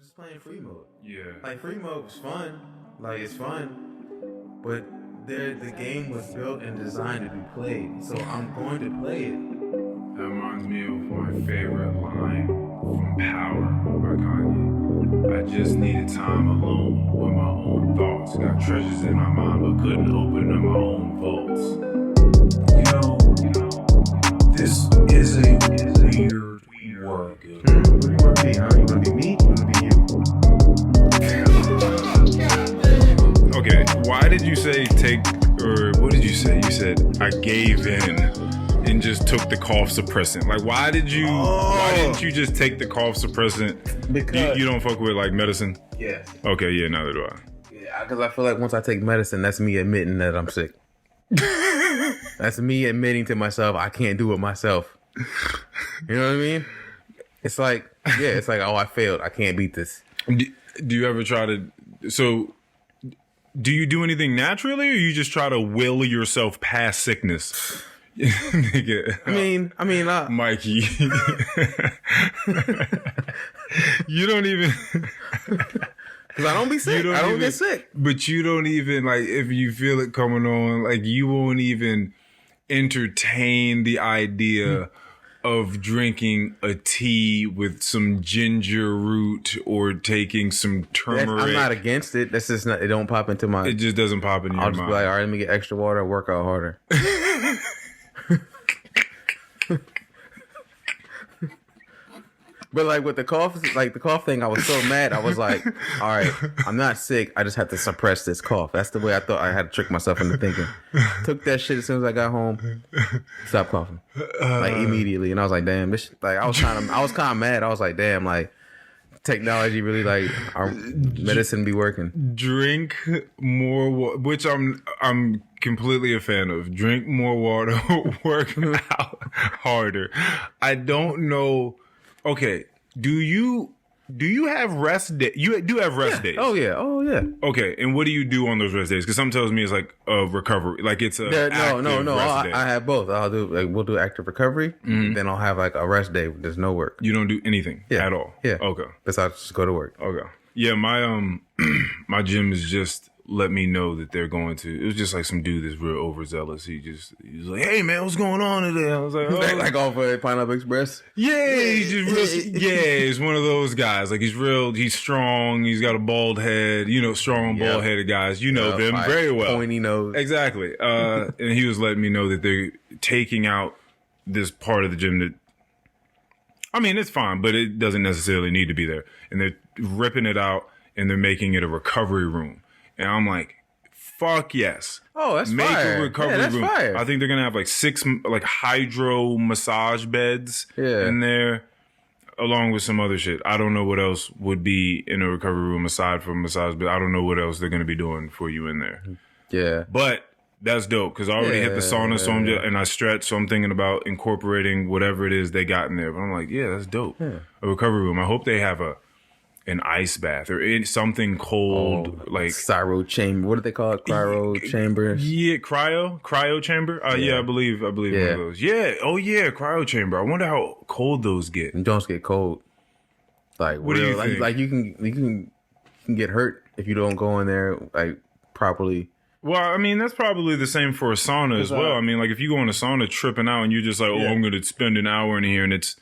just playing free mode. Yeah. Like, free mode was fun. Like, it's fun. But the game was built and designed to be played. So I'm going to play it. That reminds me of my favorite line from Power by Kanye. I just needed time alone with my own thoughts. Got treasures in my mind, but couldn't open up my own vaults. You know, this is a weird world. What do you want to be, huh? You want to be me? You want to be you? Okay, why did you say take, or what did you say? You said, I gave in and just took the cough suppressant. Like, why didn't you just take the cough suppressant? Because you don't fuck with, like, medicine? Yes. Okay, yeah, neither do I. Yeah, because I feel like once I take medicine, that's me admitting that I'm sick. That's me admitting to myself I can't do it myself. You know what I mean? It's like, oh, I failed. I can't beat this. Do you ever try to, so do you do anything naturally, or you just try to will yourself past sickness? Nigga, Mikey, you don't even, because I don't be sick. I don't get sick. But you don't even, like, if you feel it coming on, like, you won't even entertain the idea of drinking a tea with some ginger root or taking some turmeric. I'm not against it. That's just not. It don't pop into my. It just doesn't pop into your mind. I'll just be like, all right, let me get extra water and work out harder. But like with the cough thing, I was so mad. I was like, all right, I'm not sick. I just have to suppress this cough. That's the way I thought I had to trick myself into thinking. Took that shit as soon as I got home. Stopped coughing. Like immediately. And I was like, damn, this like I was kind of mad. I was like, damn, like technology really, like, our medicine be working. Drink more water, which I'm completely a fan of. Drink more water, work out harder. I don't know. Okay, do you have rest days? You do have rest days. Oh yeah. Okay, and what do you do on those rest days? Because some tells me it's like a recovery, like it's a no. I have both. I'll do we'll do active recovery, then I'll have like a rest day. There's no work. You don't do anything at all. Yeah. Okay. Besides just go to work. Okay. Yeah, my my gym is just let me know that they're going to. It was just like some dude that's real overzealous. He was like, "Hey man, what's going on today?" I was like, "Oh, like off of Pineapple Express." Yeah, he's just real. Yeah, he's one of those guys. Like he's strong. He's got a bald head. You know, strong bald headed guys. You know them very well. Pointy nose. Exactly. And he was letting me know that they're taking out this part of the gym that. I mean, it's fine, but it doesn't necessarily need to be there. And they're ripping it out and they're making it a recovery room. And I'm like, fuck yes. Oh, that's Make fire. a recovery that's room. Fire. I think they're going to have like 6 like hydro massage beds in there, along with some other shit. I don't know what else would be in a recovery room aside from massage bed. I don't know what else they're going to be doing for you in there. Yeah. But that's dope because I already hit the sauna, so and I stretch, so I'm thinking about incorporating whatever it is they got in there. But I'm like, yeah, that's dope. Yeah. A recovery room. I hope they have an ice bath or something cold, like cryo chamber. What do they call it? Cryo chambers? Yeah, cryo chamber. Yeah, I believe one of those. Yeah, cryo chamber. I wonder how cold those get. And don't get cold. Like, what do you think? Like you can get hurt if you don't go in there like properly. Well, I mean, that's probably the same for a sauna as well. I mean, like if you go in a sauna tripping out and you're just like, I'm going to spend an hour in here and it's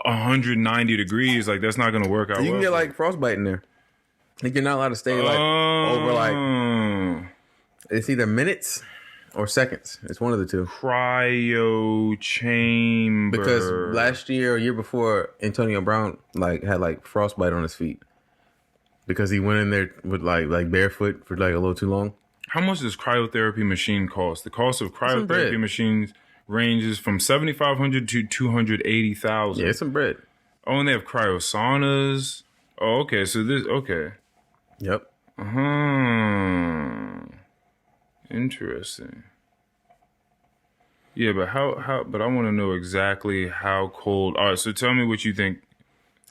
190 degrees, like that's not gonna work out. You can get like frostbite in there. Like you're not allowed to stay like over like it's either minutes or seconds. It's one of the two. Cryo chamber. Because last year or year before, Antonio Brown like had like frostbite on his feet because he went in there with like barefoot for like a little too long. How much does cryotherapy machine cost? The cost of cryotherapy machines ranges from $7,500 to $280,000. Yeah, it's some bread. Oh, and they have cryo saunas. Oh, okay. So this, okay. Yep. Interesting. Yeah, but but I want to know exactly how cold. All right, so tell me what you think.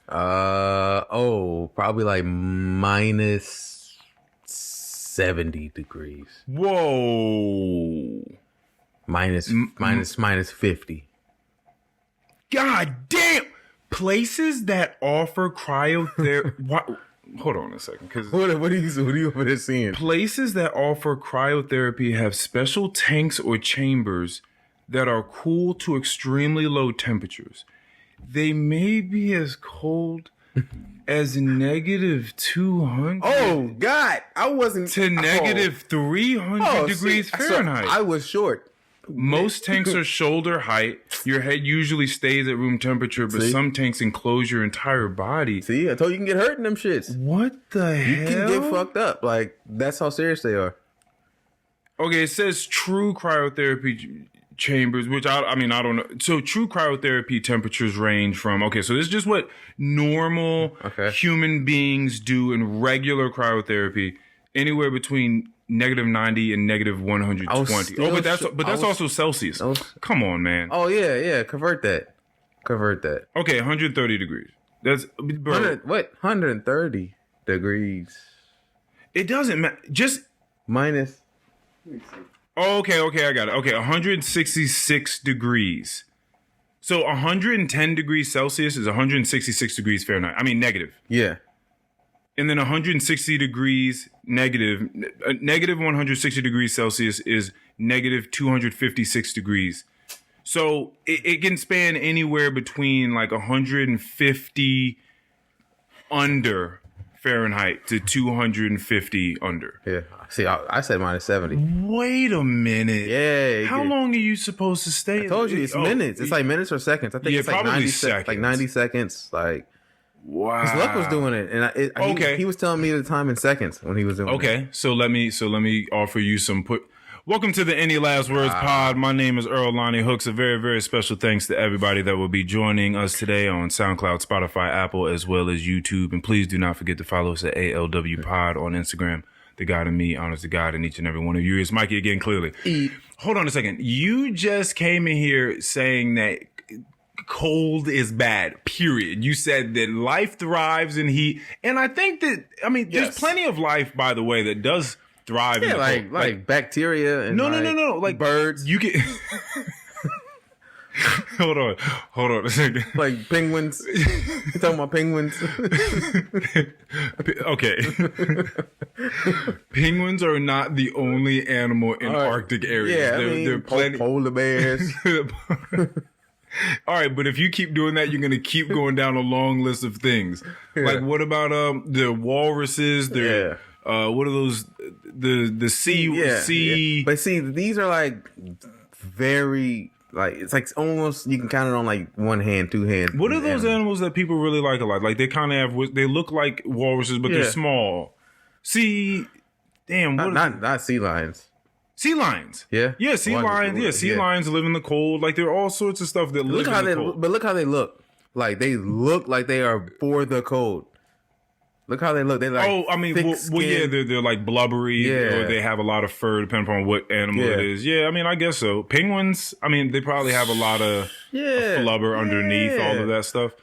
Probably like minus 70 degrees. Whoa. Minus 50. God damn. Places that offer cryotherapy. Hold on a second, because What are you over there seeing? places that offer cryotherapy have special tanks or chambers that are cool to extremely low temperatures. They may be as cold as negative 200 Oh God, I wasn't to negative 300 degrees Fahrenheit. I was short. Most tanks are shoulder height. Your head usually stays at room temperature, but some tanks enclose your entire body. See, I told you can get hurt in them shits. What the hell? You can get fucked up. Like, that's how serious they are. Okay, it says true cryotherapy chambers, which I don't know. So true cryotherapy temperatures range from, okay, so this is just what normal human beings do in regular cryotherapy, anywhere between negative 90 and negative 120. But that's also Celsius. Come on, man. Oh yeah, convert that. Okay, 130 degrees. That's 130 degrees. It doesn't matter. Just minus. Oh, okay, I got it. Okay, 166 degrees. So 110 degrees Celsius is 166 degrees Fahrenheit. I mean, negative. Yeah. And then 160 degrees negative 160 degrees Celsius is negative 256 degrees. So it can span anywhere between like 150 under Fahrenheit to 250 under. Yeah. See, I said minus 70. Wait a minute. Yeah. How long are you supposed to stay? I told you it's minutes. It's like minutes or seconds. I think it's like 90 seconds. Like 90 seconds. Like, wow. His luck was doing it, and he was telling me the time in seconds when he was doing it. Okay, so let me offer you some Welcome to the Any Last Words Pod. My name is Earl Lonnie Hooks. A very, very special thanks to everybody that will be joining us today on SoundCloud, Spotify, Apple, as well as YouTube. And please do not forget to follow us at ALW Pod on Instagram. The God in me honors the God in each and every one of you. It's Mikey again, clearly. Hold on a second. You just came in here saying that cold is bad, period. You said that life thrives in heat. And I think that, there's plenty of life, by the way, that does thrive in the cold. Like bacteria and no. Like birds. You get... Hold on a second. Like penguins. You talking about penguins? Okay. Penguins are not the only animal in Arctic areas. Yeah, they're plenty... polar bears. All right, but if you keep doing that, you're going to keep going down a long list of things. Yeah. Like, what about the walruses? What are those? The sea? Yeah. But see, these are like very it's like almost you can count it on like one hand, two hands. What are those animals that people really like a lot? Like they kind of have, they look like walruses, but they're small. Not sea lions. Sea lions. Yeah. Yeah, sea lions. Yeah, sea lions live in the cold. Like there are all sorts of stuff that live in the cold. But look how they look. Like they look like they are for the cold. Look how they look. They're like they're like blubbery, or they have a lot of fur, depending upon what animal it is. Yeah, I guess so. Penguins, they probably have a lot of flubber underneath all of that stuff.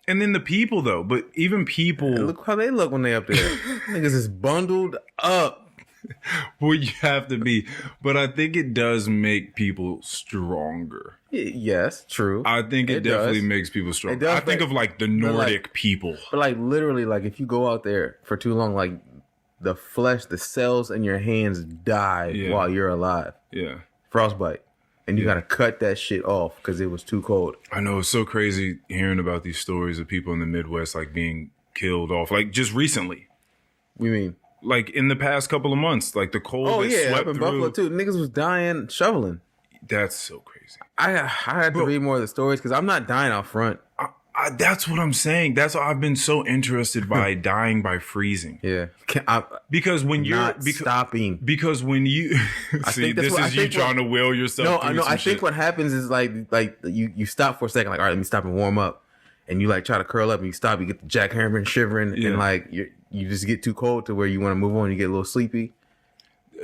And then the people, though. But even people... Look how they look when they up there. Niggas is bundled up. Well, you have to be. But I think it does make people stronger. Yes, true. I think it definitely makes people stronger. I think of like the Nordic people. But like literally, like if you go out there for too long, like the flesh, the cells in your hands die while you're alive. Yeah. Frostbite. And you got to cut that shit off because it was too cold. I know. It's so crazy hearing about these stories of people in the Midwest like being killed off. Like just recently. What do you mean? Like in the past couple of months. Like the cold that swept up in through. Buffalo too. Niggas was dying shoveling. That's so crazy. I had to read more of the stories because I'm not dying out front. That's what I'm saying. That's why I've been so interested by dying by freezing. Yeah. Because when you're stopping. Because when you see, this is you trying to will yourself. No, I know. I think what happens is like you stop for a second, like, all right, let me stop and warm up. And you like try to curl up and you stop, you get the jackhammering, shivering, and like you just get too cold to where you want to move on, you get a little sleepy.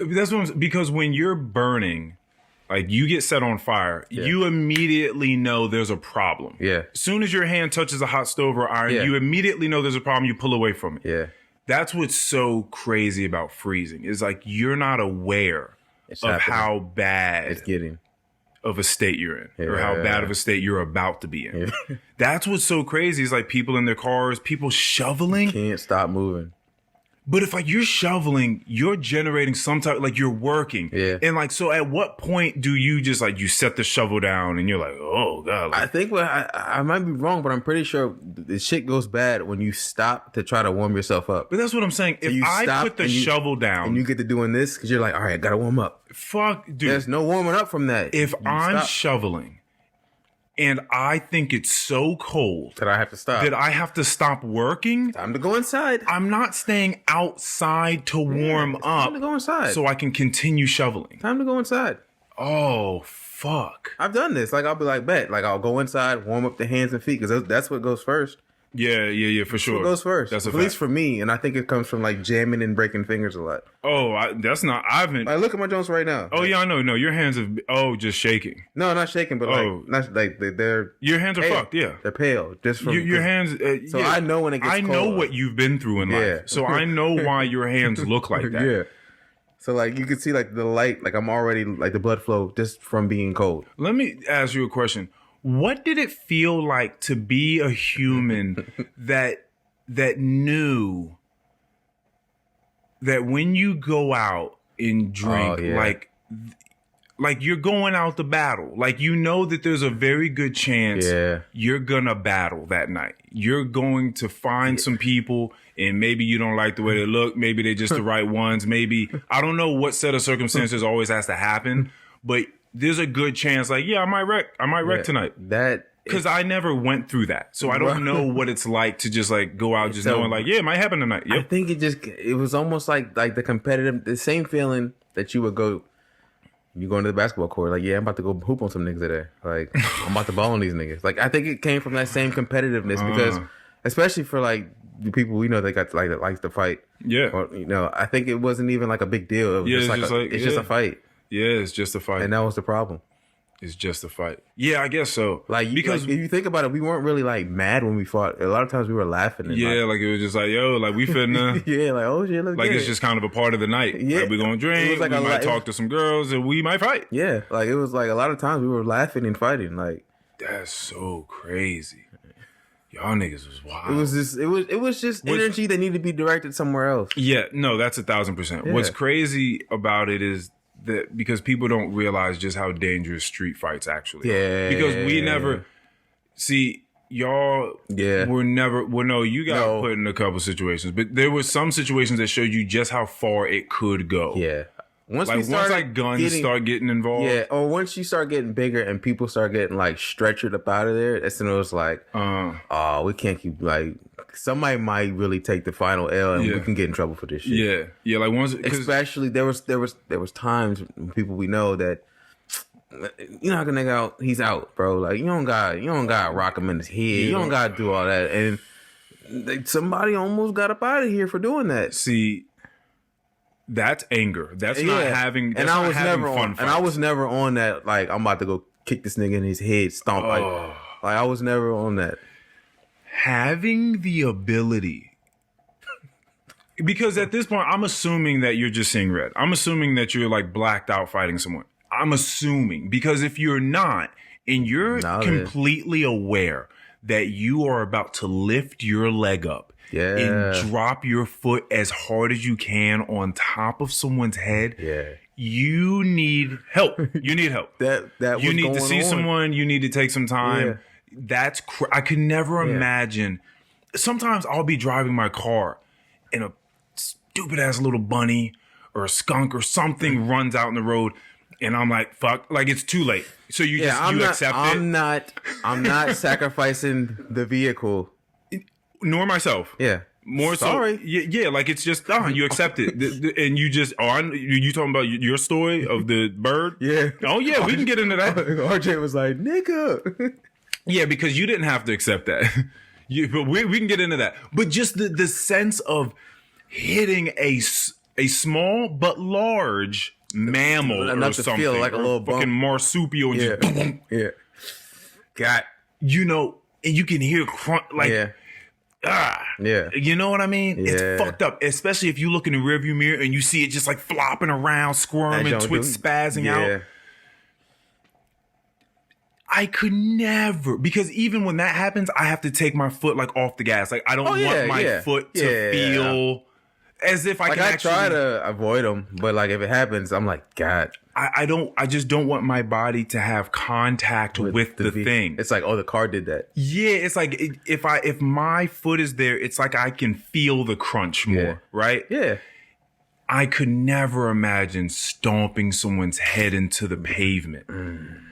That's what because when you're burning, like you get set on fire, you immediately know there's a problem. Yeah. As soon as your hand touches a hot stove or iron, you immediately know there's a problem. You pull away from it. Yeah. That's what's so crazy about freezing. Is like you're not aware of how bad it's getting. of a state you're in or how Yeah. bad of a state you're about to be in. Yeah. That's what's so crazy is like people in their cars, people shoveling. Can't stop moving. But if like you're shoveling, you're generating some type, like you're working. Yeah. And like, so at what point do you just like, you set the shovel down and you're like, oh God. I Like, think I might be wrong, but I'm pretty sure the shit goes bad when you stop to try to warm yourself up. but that's what I'm saying. If you I stop put the and you- shovel down, And you get to doing this because you're like, all right, I gotta warm up. fuck, dude. There's no warming up from that. If You I'm stop. shoveling and I think it's so cold That I have to stop. that I have to stop working, Time to go inside. I'm not staying outside to warm It's up Time to go inside. so I can continue shoveling. Time to go inside. Oh, fuck. I've done this. Like I'll be like, bet. Like I'll go inside, warm up the hands and feet because that's what goes first. Yeah, for sure. What goes first? That's a At least fact. for me, and I think it comes from like jamming and breaking fingers a lot. Oh, I haven't. Like look at my joints right now. Oh, yeah, I know. No, your hands have, just shaking. No, not shaking, but Oh. like not like they're Your hands are pale. fucked, yeah. They're pale. Just from Your hands. So yeah. I know when it gets I know cold. what you've been through in life. Yeah. So I know why your hands look like that. Yeah. So like you can see like the light, like I'm already like the blood flow just from being cold. Let me ask you a question. What did it feel like to be a human that knew that when you go out and drink, Oh, yeah. like you're going out to battle, like you know that there's a very good chance Yeah. you're gonna battle that night. You're going to find some people, and maybe you don't like the way they look. Maybe they're just the right ones. Maybe I don't know what set of circumstances always has to happen, but there's a good chance. Like, yeah, I might wreck tonight. That Because I never went through that. So I don't know what it's like to just like go out just knowing like, yeah, it might happen tonight. I Yep. think it was almost like the same feeling that you would go. You go into the basketball court, like, yeah, I'm about to go hoop on some niggas today. Like, I'm about to ball on these niggas. Like, I think it came from that same competitiveness because, especially for like the people we know that got like that likes to fight. Yeah. Or, I think it wasn't even like a big deal. It was Yeah, it's just a fight, Yeah, it's just a fight. and that was the problem. It's just a fight. Yeah, I guess so. Like, because if you think about it, we weren't really like mad when we fought. A lot of times we were laughing. And, yeah, like it was just like, yo, like we finna. yeah, like oh shit, let's Like get it's it. just kind of a part of the night. Yeah. Like we're gonna It drink. was like we a might lot- talk to some girls, and we might fight. Yeah, like it was like a lot of times we were laughing and fighting. Like That's so crazy. Y'all niggas was wild. it was just energy that needed to be directed somewhere else. Yeah, no, that's 1,000%. Yeah. What's crazy about it is that because people don't realize just how dangerous street fights actually are. Yeah. Because we never see y'all. Yeah. Were never. Well, no, you got No. put in a couple situations, but there were some situations that showed you just how far it could go. Yeah. Once Like once like guns start getting involved. yeah, or once you start getting bigger and people start getting like stretchered up out of there, that's when it was like, oh, we can't keep like somebody might really take the final L and Yeah. we can get in trouble for this shit. yeah. Like once, 'cause- Especially there was times when people we know that you know, nigga out, he's out, bro. Like you don't got rock him in his head. You don't got to do all that, and somebody almost got up out of here for doing that. see. That's anger. That's not having. That's and I not was having never fun on, and I fights. was never on that. Like I'm about to go kick this nigga in his head, stomp like I was never on that. Having the ability, because at this point I'm assuming that you're just seeing red. I'm assuming that you're like blacked out fighting someone. I'm assuming, because if you're not and you're No, completely aware that you are about to lift your leg up Yeah. and drop your foot as hard as you can on top of someone's head, Yeah, you need help. You need help. that You was need going to see on. someone. You need to take some time. Yeah. That's I could never imagine. Sometimes I'll be driving my car and a stupid ass little bunny or a skunk or something runs out in the road, and I'm like, "Fuck!" Like it's too late. So you just I'm you not, accept I'm not sacrificing the vehicle. it. Nor myself. Yeah. More Sorry. so, yeah, like it's just you accept it, and you just you talking about your story of the bird? Yeah. Oh yeah, we can get into that. RJ was like, nigga. Yeah, because you didn't have to accept that. But we can get into that. But just the sense of hitting a small but large mammal Enough or to something, feel like a or little bump. fucking marsupial, and Yeah. just Yeah. Got. and you can hear crunch like Yeah. Yeah. You know what I mean? Yeah. It's fucked up, especially if you look in the rearview mirror and you see it just like flopping around, squirming, That joint spazzing out. I could never, because even when that happens, I have to take my foot like off the gas. Like I don't want my foot to feel as if I like can I actually try to avoid them, but like if it happens, I'm like, God. I just don't want my body to have contact with the thing. It's like, oh, the car did that. Yeah, it's like if my foot is there, it's like I can feel the crunch more, right? Yeah. I could never imagine stomping someone's head into the pavement.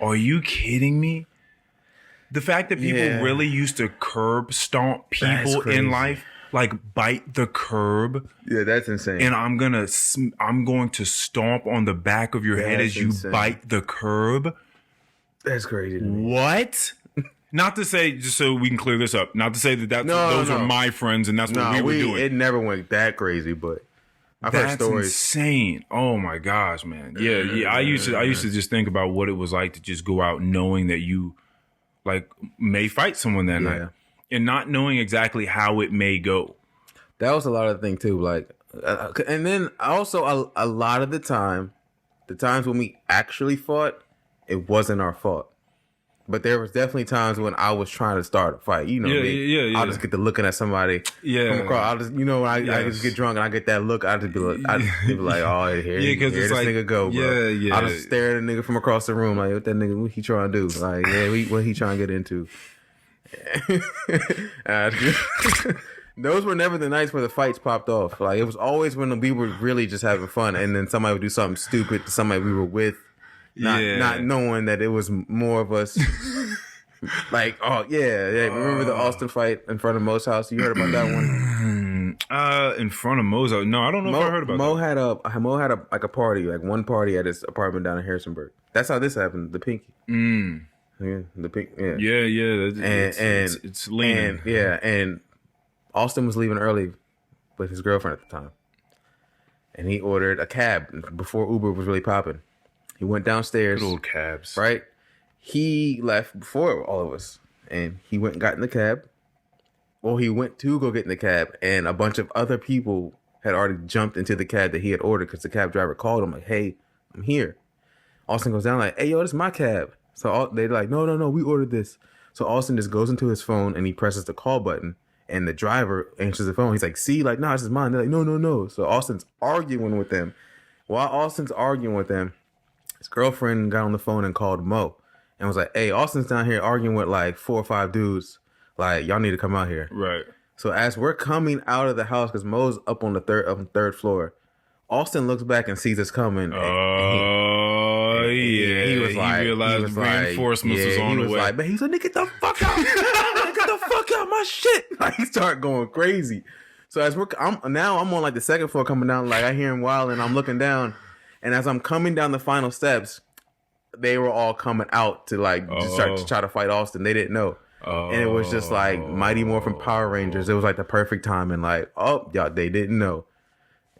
Are you kidding me? The fact that people really used to curb stomp people in life, like bite the curb. Yeah, that's insane. And I'm going to stomp on the back of your head as you bite the curb. That's crazy. What? Not to say, just so we can clear this up, not to say that those are my friends and that's what we were doing. It never went that crazy, but I've heard stories. Insane. Oh my gosh, man. Yeah. I used to just think about what it was like to just go out knowing that you like may fight someone that night and not knowing exactly how it may go. That was a lot of the thing too. Like, and then also a lot of the times when we actually fought, it wasn't our fault. But there was definitely times when I was trying to start a fight. You know me. I'll just get to looking at somebody from across. I'll just, when I just get drunk and I get that look, I'll just be like, oh, here this like, nigga go, bro. I'll just stare at a nigga from across the room like, what that nigga, what he trying to do? Like, what he trying to get into? Those were never the nights where the fights popped off. Like, it was always when we were really just having fun and then somebody would do something stupid to somebody we were with. Not knowing that it was more of us. Like, oh yeah. Remember the Austin fight in front of Mo's house? You heard about that one? In front of Mo's house? No, I don't know if I heard about that. Mo had a party, like one party at his apartment down in Harrisonburg. That's how this happened. The Pinky. Yeah, the Pinky. Yeah. It's leaning. And Austin was leaving early with his girlfriend at the time, and he ordered a cab before Uber was really popping. He went downstairs. Good old cabs. Right? He left before all of us. And he went and got in the cab. Well, he went to go get in the cab. And a bunch of other people had already jumped into the cab that he had ordered because the cab driver called him like, hey, I'm here. Austin goes down like, hey, yo, this is my cab. So they're like, no, we ordered this. So Austin just goes into his phone and he presses the call button. And the driver answers the phone. He's like, see, like, no, this is mine. They're like, no. So Austin's arguing with them. While Austin's arguing with them, his girlfriend got on the phone and called Mo and was like, hey, Austin's down here arguing with like 4 or 5 dudes. Like, y'all need to come out here. Right. So as we're coming out of the house, because Mo's up on the third floor, Austin looks back and sees us coming. He was like, he realized reinforcements was on the way. He was like, man, he's like, nigga, get the fuck out. Get the fuck out my shit. Like, he started going crazy. So as I'm on like the second floor coming down, like I hear him wilding, I'm looking down. And as I'm coming down the final steps, they were all coming out to like just start to try to fight Austin. They didn't know. And it was just like Mighty Morphin Power Rangers. It was like the perfect time. And like, y'all, they didn't know.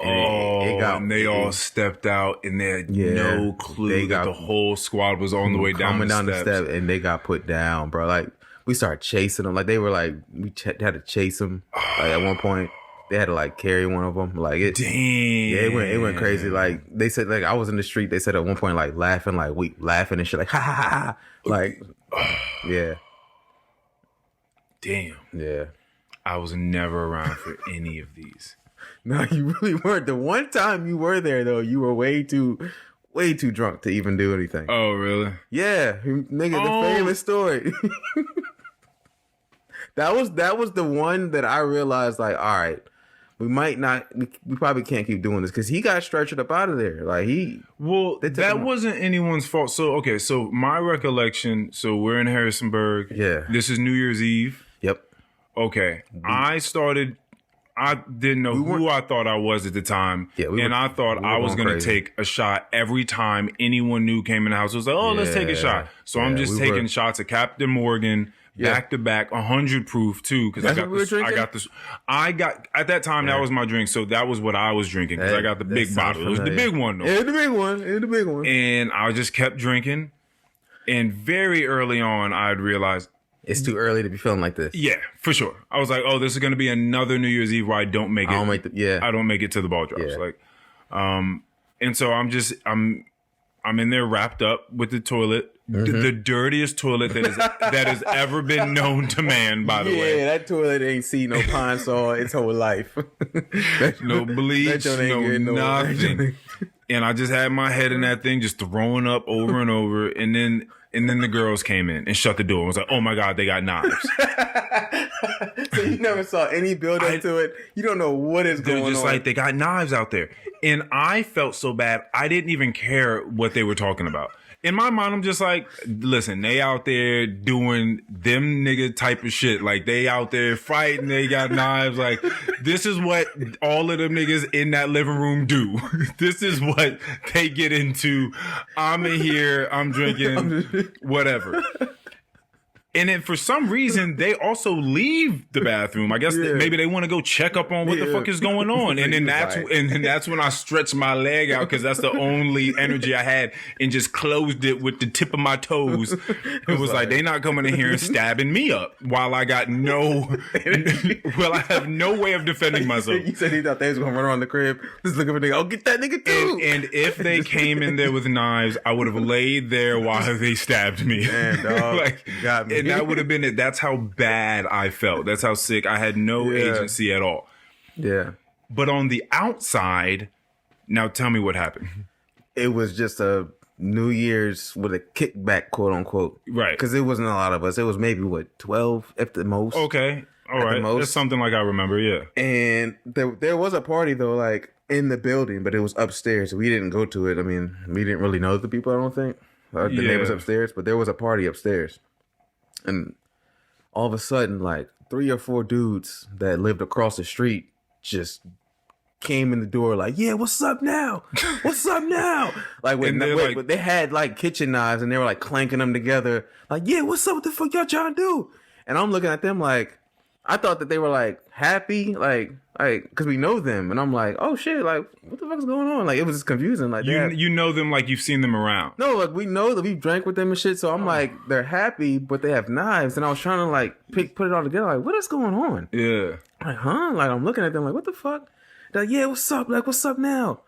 And they all stepped out and they had no clue that the whole squad was on the way down the steps. And they got put down, bro. Like, we started chasing them. Like, they were like, we had to chase them. Like, at one point. They had to like carry one of them. Like it. Damn. Yeah, it went crazy. Like they said, like I was in the street. They said at one point, like laughing and shit, like ha ha ha. Like, yeah. Damn. Yeah. I was never around for any of these. No, you really weren't. The one time you were there though, you were way too drunk to even do anything. Oh really? Yeah, nigga, the famous story. That was the one that I realized, like, all right. We probably can't keep doing this because he got stretched up out of there. Like that wasn't anyone's fault. So, okay. So my recollection, so we're in Harrisonburg. Yeah. This is New Year's Eve. Yep. Okay. I didn't know who I thought I was at the time. Yeah. And I thought I was going to take a shot every time anyone new came in the house. It was like, let's take a shot. So I'm just taking shots at Captain Morgan. Back to back, 100 proof too, because I got at that time that was my drink, so that was what I was drinking because I got the big bottle. It was the big one though. Yeah, the big one. And I just kept drinking, and very early on, I'd realized it's too early to be feeling like this. Yeah, for sure. I was like, oh, this is going to be another New Year's Eve where I don't make it. I don't make it to the ball drops. And so I'm in there wrapped up with the toilet The dirtiest toilet that has ever been known to man, by the way. Yeah, that toilet ain't seen no Pine Sol its whole life. No bleach, no nothing. And I just had my head in that thing, just throwing up over and over. And then the girls came in and shut the door. I was like, oh my God, they got knives. So you never saw any build up to it. You don't know what is going on. They're just like, they got knives out there. And I felt so bad. I didn't even care what they were talking about. In my mind, I'm just like, listen, they out there doing them nigga type of shit. Like, they out there fighting, they got knives. Like, this is what all of them niggas in that living room do. This is what they get into. I'm in here, I'm drinking, whatever. And then for some reason, they also leave the bathroom. I guess maybe they want to go check up on what the fuck is going on. And then that's when I stretched my leg out, because that's the only energy I had, and just closed it with the tip of my toes. It was like, they not coming in here and stabbing me up while I got I have no way of defending myself. You said he thought they was going to run around the crib, just looking for nigga. I'll get that nigga too. And if they came in there with knives, I would have laid there while they stabbed me. Man, dog, like, got me. And that would have been it. That's how bad I felt. That's how sick. I had no agency at all. Yeah. But on the outside, now tell me what happened. It was just a New Year's with a kickback, quote unquote. Right. Because it wasn't a lot of us. It was maybe, 12 at the most. Okay. All right. That's something like I remember, yeah. And there was a party, though, like, in the building, but it was upstairs. We didn't go to it. I mean, we didn't really know the people, I don't think. The neighbors upstairs. But there was a party upstairs. And all of a sudden, like, 3 or 4 dudes that lived across the street just came in the door like, yeah, what's up now? What's up now? Like, but they had, like, kitchen knives, and they were, like, clanking them together. Like, yeah, what's up? What the fuck y'all trying to do? And I'm looking at them like, I thought that they were, like, happy, like, because we know them. And I'm like, oh, shit, like, what the fuck's going on? Like, it was just confusing. Like, you know them like you've seen them around. No, like, we know that we've drank with them and shit. So I'm like, they're happy, but they have knives. And I was trying to, like, put it all together. Like, what is going on? Yeah. Like, huh? Like, I'm looking at them like, what the fuck? They're like, yeah, what's up? Like, what's up now?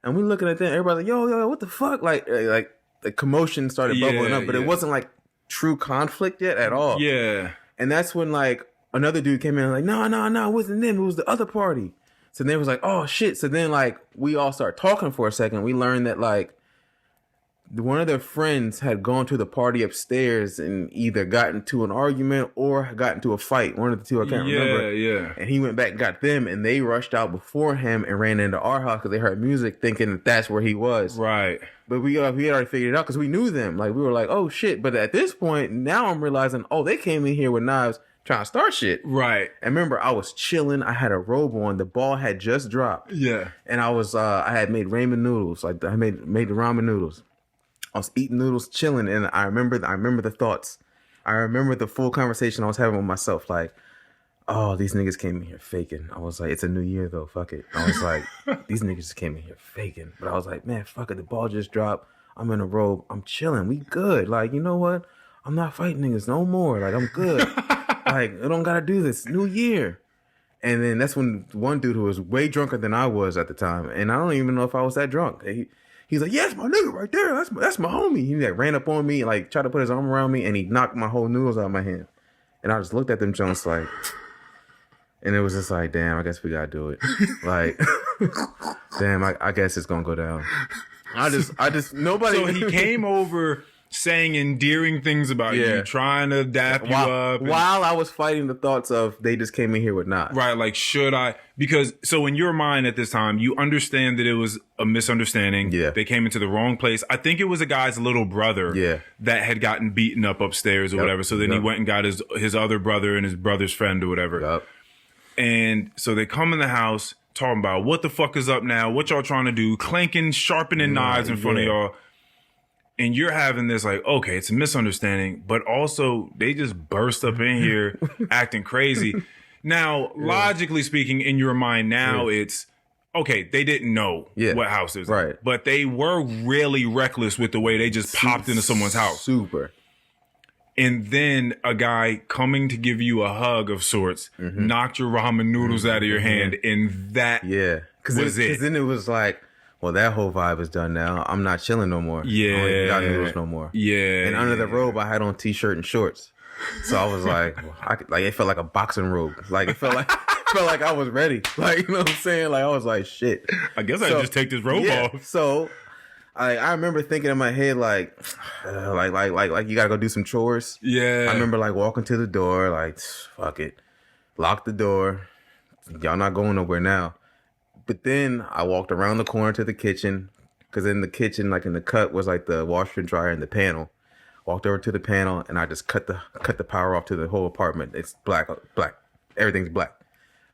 And we looking at them. Everybody's like, yo, what the fuck? Like the commotion started bubbling up, but it wasn't, like, true conflict yet at all. Yeah. And that's when, like, another dude came in and like, no, it wasn't them. It was the other party. So then it was like, oh, shit. So then, like, we all start talking for a second. We learned that, like, one of their friends had gone to the party upstairs and either got into an argument or got into a fight. One of the two, I can't remember. Yeah. And he went back and got them, and they rushed out before him and ran into our house because they heard music, thinking that that's where he was. Right. But we had already figured it out because we knew them. Like, we were like, oh, shit. But at this point, now I'm realizing, oh, they came in here with knives trying to start shit. Right. And remember, I was chilling. I had a robe on. The ball had just dropped. Yeah. And I was, I had made ramen noodles. Like, I made the ramen noodles. I was eating noodles, chilling, and I remember the thoughts. I remember the full conversation I was having with myself. Like, oh, these niggas came in here faking. I was like, it's a new year though. Fuck it. I was like, these niggas just came in here faking. But I was like, man, fuck it. The ball just dropped. I'm in a robe. I'm chilling. We good. Like, you know what? I'm not fighting niggas no more. Like, I'm good. Like, I don't gotta do this. New year. And then that's when one dude who was way drunker than I was at the time, and I don't even know if I was that drunk. He's like, yeah, it's my nigga right there. That's my homie. He like ran up on me and like tried to put his arm around me, and he knocked my whole noodles out of my hand. And I just looked at them Jones like, and it was just like, damn, I guess we gotta do it. Like, damn, I guess it's gonna go down. I just nobody. So he came over saying endearing things about you, trying to dap you up. While I was fighting the thoughts of they just came in here with knives. Right, like, should I? Because, so in your mind at this time, you understand that it was a misunderstanding. Yeah. They came into the wrong place. I think it was a guy's little brother that had gotten beaten up upstairs or whatever. So then he went and got his other brother and his brother's friend or whatever. Yep. And so they come in the house talking about what the fuck is up now, what y'all trying to do, clanking, sharpening knives in front of y'all. And you're having this like, okay, it's a misunderstanding, but also they just burst up in here acting crazy. Now, logically speaking, in your mind now, it's, okay, they didn't know what house it was. Right. But they were really reckless with the way they just popped into someone's house. Super. And then a guy coming to give you a hug of sorts knocked your ramen noodles out of your hand, and that was it. Because then it was like, Well, that whole vibe is done now. I'm not chilling no more. I don't got noodles no more. Yeah. And under the robe, I had on t-shirt and shorts. So I was like, it felt like a boxing robe. Like it felt like I was ready. Like, you know what I'm saying? Like I was like, shit. I guess I just take this robe off. So I remember thinking in my head like you gotta go do some chores. Yeah. I remember like walking to the door, like fuck it, lock the door. Y'all not going nowhere now. But then I walked around the corner to the kitchen, because in the kitchen, like in the cut, was like the washer and dryer and the panel. Walked over to the panel and I just cut the power off to the whole apartment. It's black. Everything's black.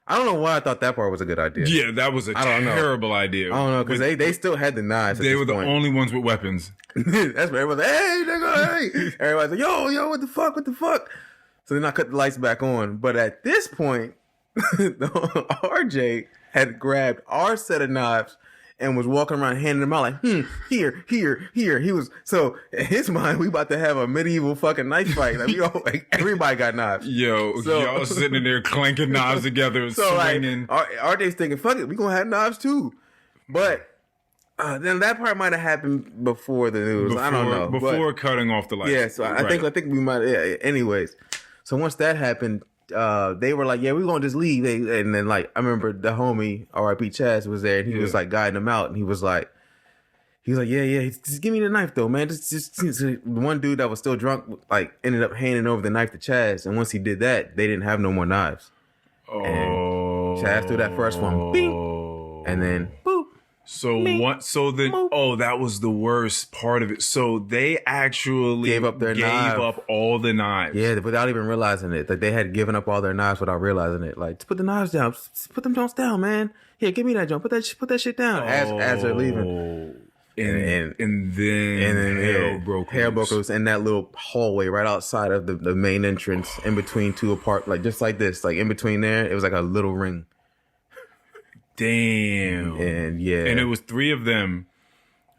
I don't know why I thought that part was a good idea. Yeah, that was a terrible idea. I don't know, because they still had the knives. They were the only ones with weapons. That's what everyone's like, hey, nigga, hey. Everybody's like, yo, what the fuck? So then I cut the lights back on. But at this point, RJ had grabbed our set of knives and was walking around handing them out like, here. He was, so in his mind, we about to have a medieval fucking knife fight. Like, everybody got knives. Yo, y'all sitting in there clanking knives together, so swinging. Like, RJ's thinking, fuck it, we gonna have knives too. But then that part might have happened before the news. I don't know. Before cutting off the lights. Yeah, so I think we might. Yeah, anyways, so once that happened, they were like, yeah, we're gonna just leave. And then like I remember the homie R.I.P. Chaz was there, and he was like guiding them out, and he was like, yeah, just give me the knife though, man. Just one dude that was still drunk like ended up handing over the knife to Chaz, and once he did that, they didn't have no more knives. And Chaz threw that first one, bing, and then boop. So what? So then, that was the worst part of it. So they actually gave up all the knives. Yeah, without even realizing it. Like they had given up all their knives without realizing it. Like, put the knives down. Put them joints down, man. Here, give me that joint. Put that shit down. As they're leaving. And then hair broke loose in that little hallway right outside of the main entrance, in between two apart, like just like this, like in between there, it was like a little ring. Damn. And yeah. And it was 3 of them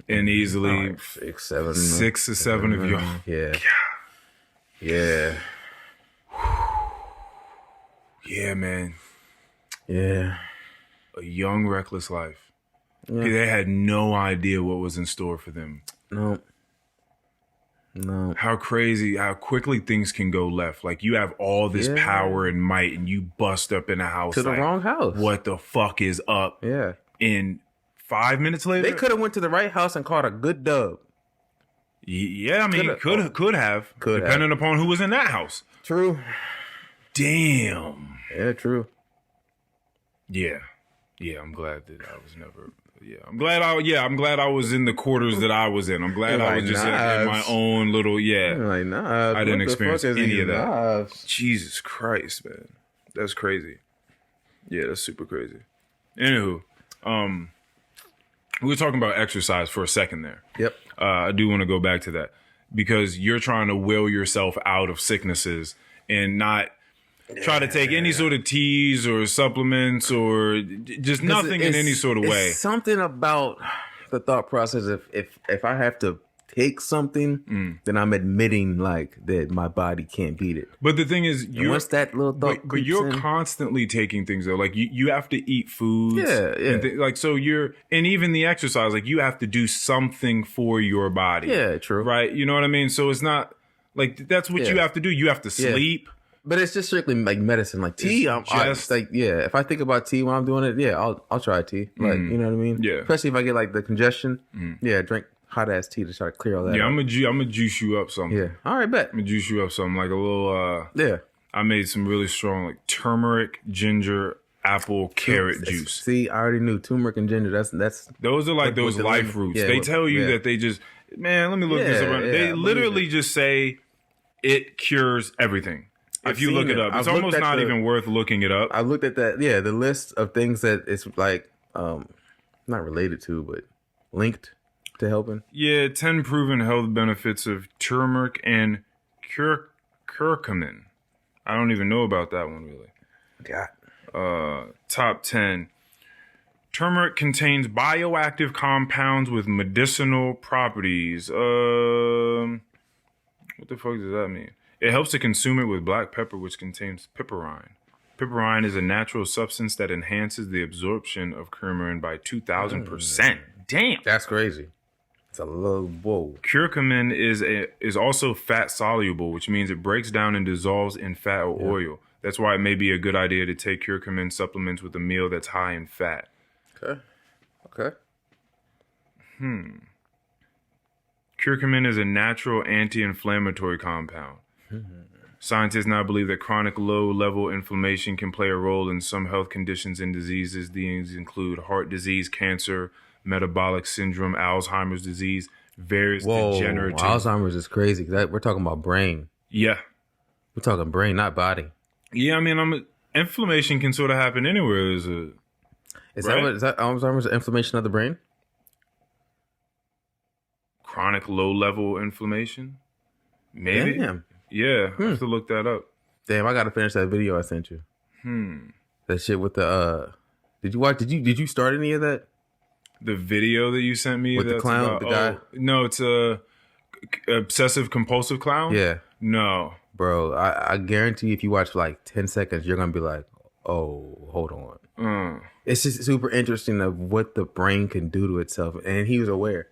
and easily like 6 or 7 of you. Yeah. Yeah. Yeah, man. Yeah. A young, reckless life. Yeah. They had no idea what was in store for them. No. How crazy, how quickly things can go left. Like you have all this power and might and you bust up in a house. To the wrong house. What the fuck is up? Yeah. In 5 minutes later? They could have went to the right house and caught a good dub. Yeah, I mean, could have. Depending upon who was in that house. True. Damn. Yeah, true. Yeah. Yeah, I'm glad that I was never... Yeah, I'm glad I was in the quarters that I was in. I'm glad I was just in my own little, Like, nah, I didn't experience any of that. Knives? Jesus Christ, man. That's crazy. Yeah, that's super crazy. Anywho, we were talking about exercise for a second there. Yep. I do want to go back to that because you're trying to will yourself out of sicknesses and not try to take any sort of teas or supplements or just nothing in any sort of way. Something about the thought process. If I have to take something, then I'm admitting like that my body can't beat it. But the thing is, once that little thought, but you're constantly taking things though. Like you have to eat foods. Yeah. So and even the exercise, like you have to do something for your body. Yeah, true. Right. You know what I mean? So it's not like that's what you have to do. You have to sleep. But it's just strictly like medicine, like tea. If I think about tea when I'm doing it, I'll try tea. Like you know what I mean? Yeah. Especially if I get like the congestion. Drink hot ass tea to try to clear all that. Yeah, up. I'm gonna juice you up something. Yeah. All right, bet. I'm gonna juice you up something like a little. I made some really strong like turmeric, ginger, apple, carrot juice. See, I already knew turmeric and ginger. That's those are like those life roots. They tell you that they just let me look this up. They literally just say it cures everything. If you look it up, it's almost not even worth looking it up. I looked at that, the list of things that it's like, not related to, but linked to helping. Yeah, 10 proven health benefits of turmeric and curcumin. I don't even know about that one, really. God. Top 10. Turmeric contains bioactive compounds with medicinal properties. What the fuck does that mean? It helps to consume it with black pepper, which contains piperine. Piperine is a natural substance that enhances the absorption of coumarin by 2,000%. damn. That's crazy. It's a little whoa. Curcumin is also fat soluble, which means it breaks down and dissolves in fat or oil. That's why it may be a good idea to take curcumin supplements with a meal that's high in fat. Okay. Curcumin is a natural anti-inflammatory compound. Scientists now believe that chronic low-level inflammation can play a role in some health conditions and diseases. These include heart disease, cancer, metabolic syndrome, Alzheimer's disease, various degenerative... Alzheimer's is crazy. We're talking about brain. Yeah. We're talking brain, not body. Yeah, I mean, inflammation can sort of happen anywhere. Is that Alzheimer's inflammation of the brain? Chronic low-level inflammation? Maybe. Damn. Yeah, I have to look that up. Damn, I gotta finish that video I sent you. That shit with the did you watch? Did you start any of that? The video that you sent me With the clown, the guy? No, it's a obsessive compulsive clown. Yeah, no, bro. I guarantee if you watch like 10 seconds, you're gonna be like, oh, hold on. It's just super interesting of what the brain can do to itself, and he was aware.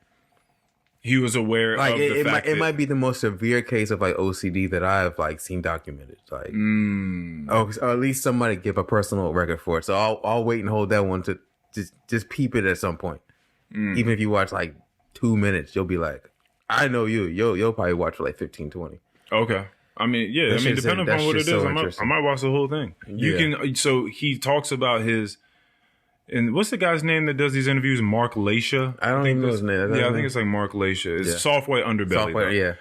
He was aware like of it the fact it might be the most severe case of like OCD that I've like seen documented. Like, or at least somebody give a personal record for it. So I'll wait and hold that one to just peep it at some point. Even if you watch like 2 minutes, you'll be like, I know you'll probably watch for like 15, 20. Okay. I mean, yeah. Depending upon what it is, I might watch the whole thing. You can. So he talks about his. And what's the guy's name that does these interviews? Mark Laisha? I don't even know his name. I think it's like Mark Laisha. It's Soft White Underbelly.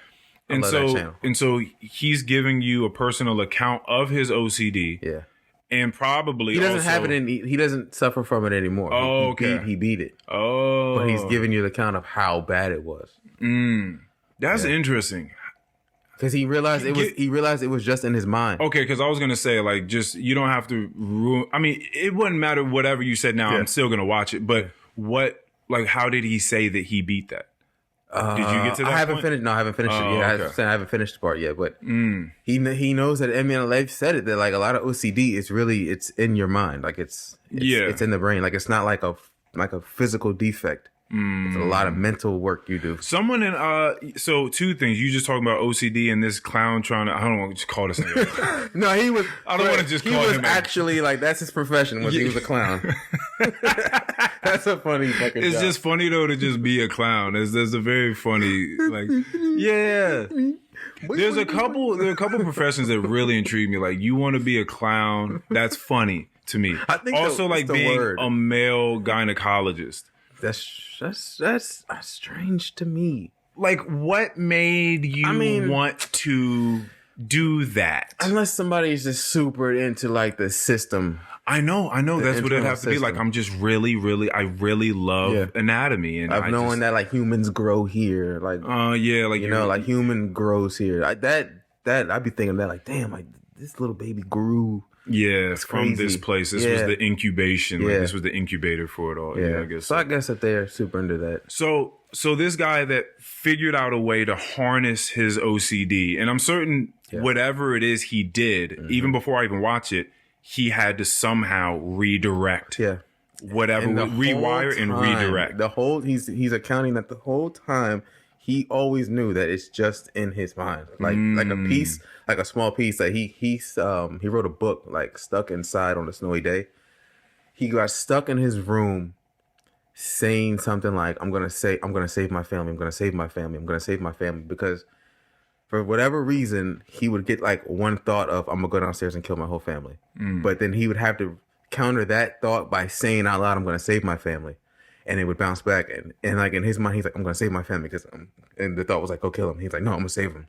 And so he's giving you a personal account of his OCD. Yeah. And probably he doesn't have it he doesn't suffer from it anymore. Oh, he beat it. Oh. But he's giving you the account of how bad it was. That's interesting. Because he realized it was just in his mind. Okay, because I was gonna say like just you don't have to ruin. I mean, it wouldn't matter whatever you said now. I'm still gonna watch it. But how did he say that he beat that? Did you get to that? I haven't finished. No, I haven't finished it yet. Okay. I haven't finished the part yet. But he knows that. I mean, they've said it that like a lot of OCD is really it's in your mind. Like it's in the brain. Like it's not like a physical defect. It's a lot of mental work you do. Someone in so two things. You just talking about OCD and this clown trying to. I don't want to just call this. No, he was. I don't want to just call him. He was actually like that's his profession. He was a clown. That's a funny fucking. It's job. just funny though to just be a clown. There's a very funny like yeah. There are a couple professions that really intrigue me. Like you want to be a clown. That's funny to me. I think also like being a male gynecologist. That's strange to me. Like, what made you want to do that? Unless somebody's just super into like the system. I know. That's what it has to be. Like, I'm just really love anatomy, and I've known that like humans grow here. Like, like human grows here. I'd be thinking that like, damn, like this little baby grew. Yeah, from this place. This was the incubation. Like, this was the incubator for it all. Yeah, I guess. So I guess that they're super into that. So this guy that figured out a way to harness his OCD, and I'm certain whatever it is he did, even before I even watch it, he had to somehow redirect. Yeah. Whatever, rewire and redirect. He's accounting that the whole time he always knew that it's just in his mind, like a piece, like a small piece. That he wrote a book like Stuck Inside on a Snowy Day. He got stuck in his room, saying something like, "I'm gonna save my family. I'm gonna save my family. I'm gonna save my family." Because for whatever reason, he would get like one thought of, "I'm gonna go downstairs and kill my whole family," but then he would have to counter that thought by saying out loud, "I'm gonna save my family." And it would bounce back, and like in his mind, he's like, "I'm gonna save my family," because and the thought was like, "Go kill him." He's like, "No, I'm gonna save him."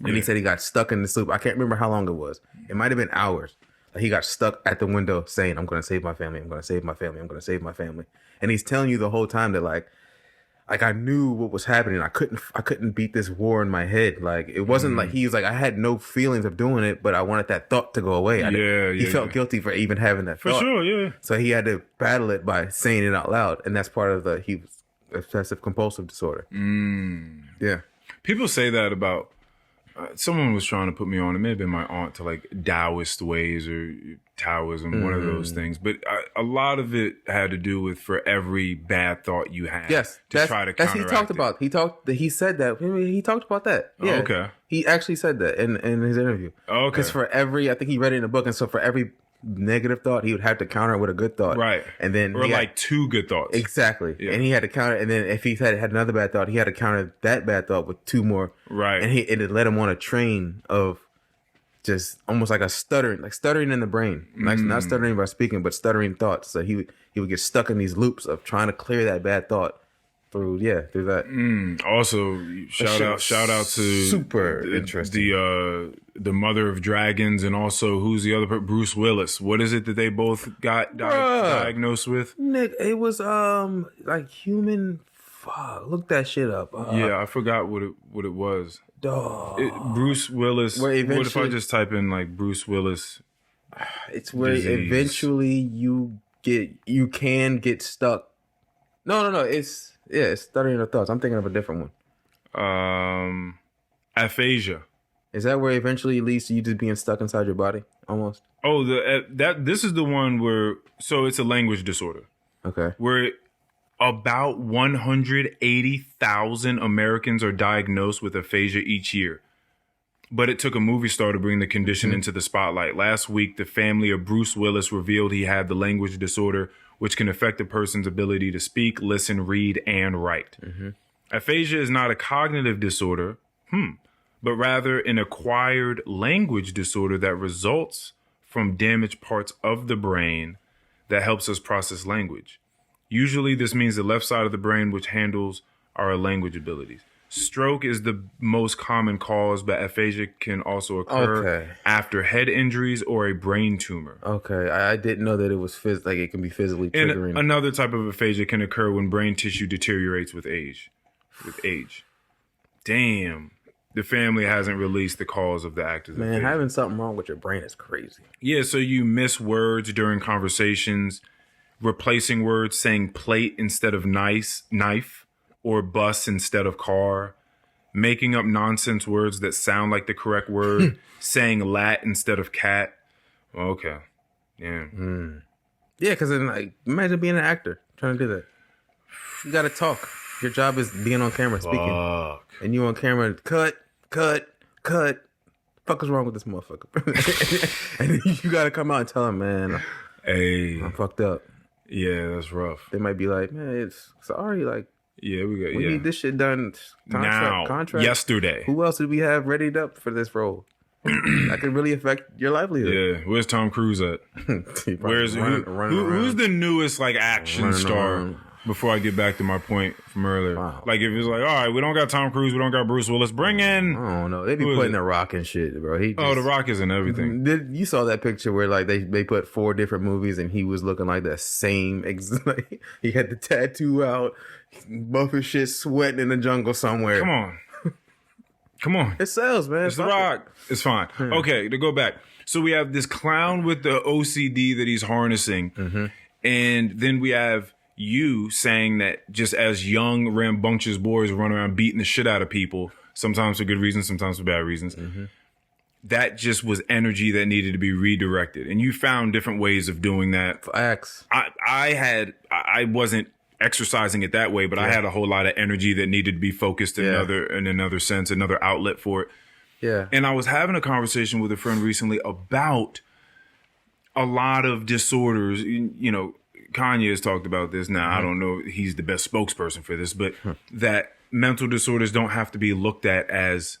And he said he got stuck in the sleep. I can't remember how long it was. It might have been hours. Like he got stuck at the window saying, "I'm gonna save my family. I'm gonna save my family. I'm gonna save my family." And he's telling you the whole time that like I knew what was happening. I couldn't beat this war in my head. Like it wasn't like he was like I had no feelings of doing it, but I wanted that thought to go away. He felt guilty for even having that thought. For sure, yeah. So he had to battle it by saying it out loud, and that's part of he was obsessive compulsive disorder. Yeah. People say that about someone was trying to put me on. It may have been my aunt to like Taoist ways or Taoism, one of those things. But a lot of it had to do with for every bad thought you had. Yes, to try to counteract he talked about. He said that. He talked about that. Yeah. Oh, okay. He actually said that in his interview. Okay. Because for every, I think he read it in a book, and so for every negative thought, he would have to counter it with a good thought. Right. And then or like two good thoughts. Exactly. Yeah. And he had to counter, and then if he had another bad thought, he had to counter that bad thought with two more. Right. And it led him on a train of just almost like stuttering in the brain. Like not stuttering by speaking, but stuttering thoughts. So he would get stuck in these loops of trying to clear that bad thought through that. Also, shout out to super interesting. The mother of dragons, and also who's the other Bruce Willis. What is it that they both got diagnosed with? Nick, it was like human. Fuck, look that shit up. Yeah, I forgot what it was. Dog. Bruce Willis. Where What if I just type in like Bruce Willis? It's where disease. eventually you can get stuck. No. It's stuttering of thoughts. I'm thinking of a different one. Aphasia. Is that where eventually it leads to you just being stuck inside your body? Almost. Oh, this is the one where it's a language disorder. Okay. Where about 180,000 Americans are diagnosed with aphasia each year. But it took a movie star to bring the condition into the spotlight. Last week, the family of Bruce Willis revealed he had the language disorder, which can affect a person's ability to speak, listen, read, and write. Aphasia is not a cognitive disorder, but rather an acquired language disorder that results from damaged parts of the brain that helps us process language. Usually this means the left side of the brain, which handles our language abilities. Stroke is the most common cause, but aphasia can also occur after head injuries or a brain tumor. Okay, I didn't know that it was like it can be physically triggering. And another type of aphasia can occur when brain tissue deteriorates with age. Damn. The family hasn't released the cause of the act of aphasia. Having something wrong with your brain is crazy. Yeah, so you miss words during conversations, replacing words, saying plate instead of knife, or bus instead of car, making up nonsense words that sound like the correct word, saying lat instead of cat. Okay. Yeah. Yeah, because then, like, imagine being an actor trying to do that. You got to talk. Your job is being on camera speaking. Fuck. And you on camera, cut. Fuck is wrong with this motherfucker? And you got to come out and tell him, man, Hey. I'm fucked up. Yeah, that's rough. They might be like, man, it's sorry, like, Yeah, we need this shit done. Contract. Yesterday. Who else did we have readied up for this role? That could really affect your livelihood. Yeah, where's Tom Cruise at? Who's the newest like action star? around. Before I get back to my point from earlier, Wow. like if it's like, all right, we don't got Tom Cruise, we don't got Bruce Willis, bring in. I don't know. They be Who is putting it? The Rock and shit, bro. The Rock is in everything. You saw that picture where like they put 4 different movies and he was looking like the same. Like, he had the tattoo out, buff as shit, sweating in the jungle somewhere. Come on. It sells, man. It's The Rock. It's fine. Okay, to go back. So we have this clown with the OCD that he's harnessing, and then we have you saying that just as young rambunctious boys run around beating the shit out of people, sometimes for good reasons, sometimes for bad reasons. That just was energy that needed to be redirected, and you found different ways of doing that. Facts. I wasn't exercising it that way, but I had a whole lot of energy that needed to be focused in another sense, another outlet for it. Yeah. And I was having a conversation with a friend recently about a lot of disorders. You know, Kanye has talked about this. Now, I don't know if he's the best spokesperson for this, but that mental disorders don't have to be looked at as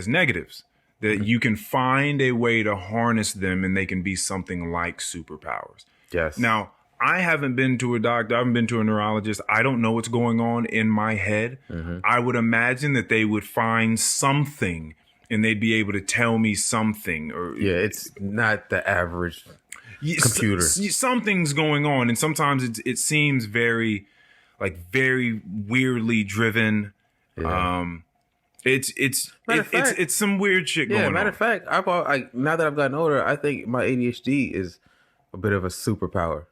negatives. That you can find a way to harness them and they can be something like superpowers. Yes. Now, I haven't been to a doctor. I haven't been to a neurologist. I don't know what's going on in my head. I would imagine that they would find something and they'd be able to tell me something. Or it's not the average computer. Something's going on, and sometimes it seems very weirdly driven. Yeah. It's some weird shit going on. Matter of fact, now that I've gotten older, I think my ADHD is a bit of a superpower.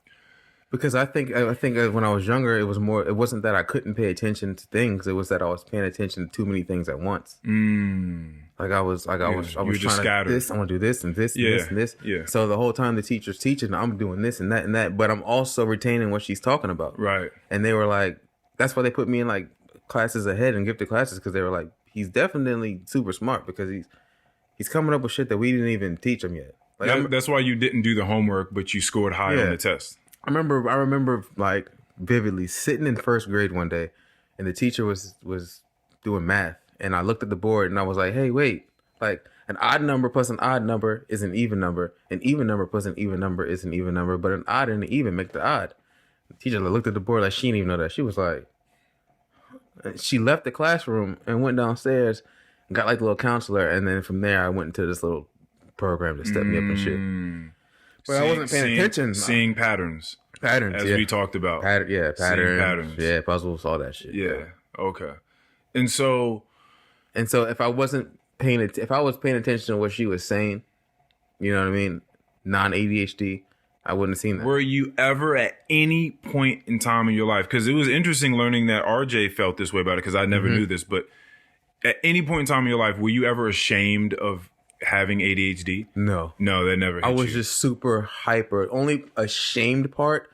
Because I think when I was younger, it wasn't that I couldn't pay attention to things. It was that I was paying attention to too many things at once. Like I was trying to this. I want to do this and this and this and this. Yeah. So the whole time the teacher's teaching, I'm doing this and that and that, but I'm also retaining what she's talking about. Right. And they were like, that's why they put me in like classes ahead and gifted classes, because they were like, he's definitely super smart because he's coming up with shit that we didn't even teach him yet. Like that's why you didn't do the homework, but you scored high on the test. I remember like vividly sitting in first grade one day, and the teacher was doing math, and I looked at the board and I was like, hey, wait, like an odd number plus an odd number is an even number. An even number plus an even number is an even number, but an odd and an even make the odd. The teacher looked at the board like she didn't even know that. She was like, she left the classroom and went downstairs and got like the little counselor, and then from there I went into this little program to step me up and shit. But I wasn't paying attention. Seeing patterns. As we talked about. Patterns. Yeah, puzzles, all that shit. Yeah. Okay. And so if I was paying attention to what she was saying, you know what I mean, non-ADHD, I wouldn't have seen that. Were you ever at any point in time in your life, because it was interesting learning that RJ felt this way about it, because I never knew this, but at any point in time in your life, were you ever ashamed of having ADHD? No, that never hit I was you. just super hyper. Only ashamed part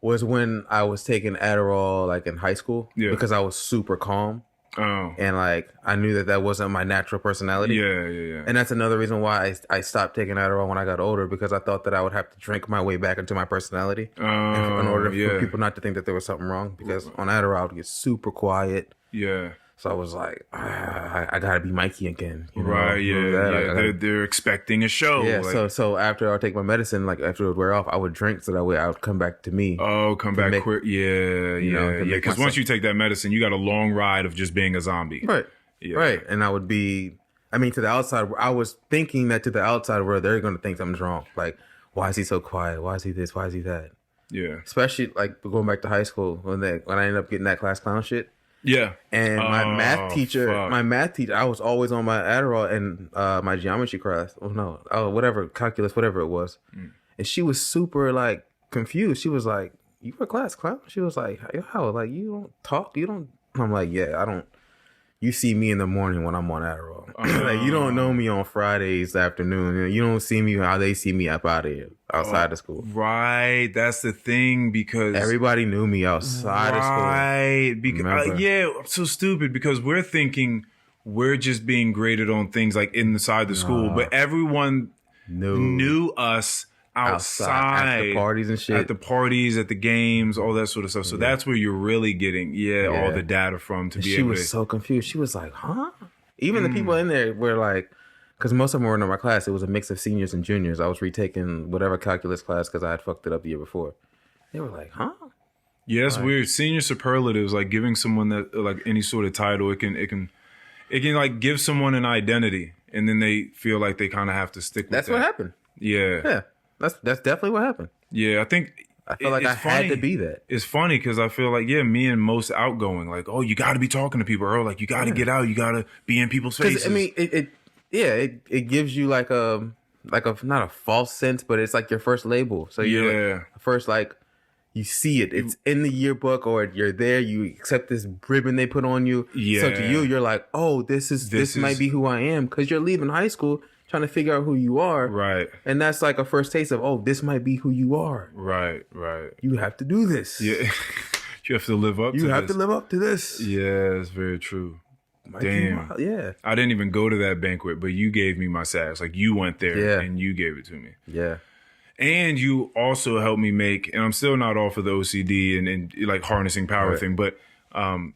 was when I was taking Adderall like in high school, because I was super calm. Oh. And like I knew that wasn't my natural personality. Yeah. And that's another reason why I stopped taking Adderall when I got older, because I thought that I would have to drink my way back into my personality in order for people not to think that there was something wrong. Because on Adderall I would get super quiet. Yeah. So I was like, I gotta be Mikey again. You know? Right, yeah. They're expecting a show. Yeah, like, so after I would take my medicine, like after it would wear off, I would drink so that way I would come back to me. Oh, come back quick. Yeah. Because once you take that medicine, you got a long ride of just being a zombie. Right. Yeah. Right. And I would be, to the outside, I was thinking that to the outside world, they're going to think something's wrong. Like, why is he so quiet? Why is he this? Why is he that? Yeah. Especially like going back to high school when I ended up getting that class clown shit. Yeah. And my math teacher, I was always on my Adderall and my geometry class. Calculus, whatever it was. And she was super like confused. She was like, "You were a class clown?" She was like, "How? Like you don't talk? You don't?" I'm like, "Yeah, I don't. You see me in the morning when I'm on Adderall. Like you don't know me on Fridays afternoon. You don't see me how they see me up out of here, outside of school." Right. That's the thing, because everybody knew me outside of school. Right. Because I'm so stupid, because we're thinking we're just being graded on things like inside the school, but everyone knew us outside, at the parties and shit, at the parties, at the games, all that sort of stuff. So that's where you're really getting all the data from to be able to. She was so confused. She was like, huh? Even the people in there were like, because most of them were in my class. It was a mix of seniors and juniors. I was retaking whatever calculus class because I had fucked it up the year before. They were like, huh? Yeah, it's weird. Senior superlatives, like giving someone that, like any sort of title, it can like give someone an identity, and then they feel like they kind of have to stick with that. That's what happened. Yeah. That's definitely what happened. Yeah, I feel like I had to be that. It's funny because I feel like, me and most outgoing, like, oh, you got to be talking to people, Earl. Like, you got to get out. You got to be in people's faces. It gives you like a not a false sense, but it's like your first label. So you're like, first, like, you see it. It's in the yearbook, or you're there. You accept this ribbon they put on you. Yeah. So to you, you're like, oh, this might be who I am, because you're leaving high school trying to figure out who you are. Right. And that's like a first taste of, oh, this might be who you are. Right. You have to do this. Yeah. You have to live up to this. You have to live up to this. Yeah, it's very true. Damn. Yeah. I didn't even go to that banquet, but you gave me my sass. Like, you went there and you gave it to me. Yeah. And you also helped me make, and I'm still not off of the OCD and like harnessing power thing, but and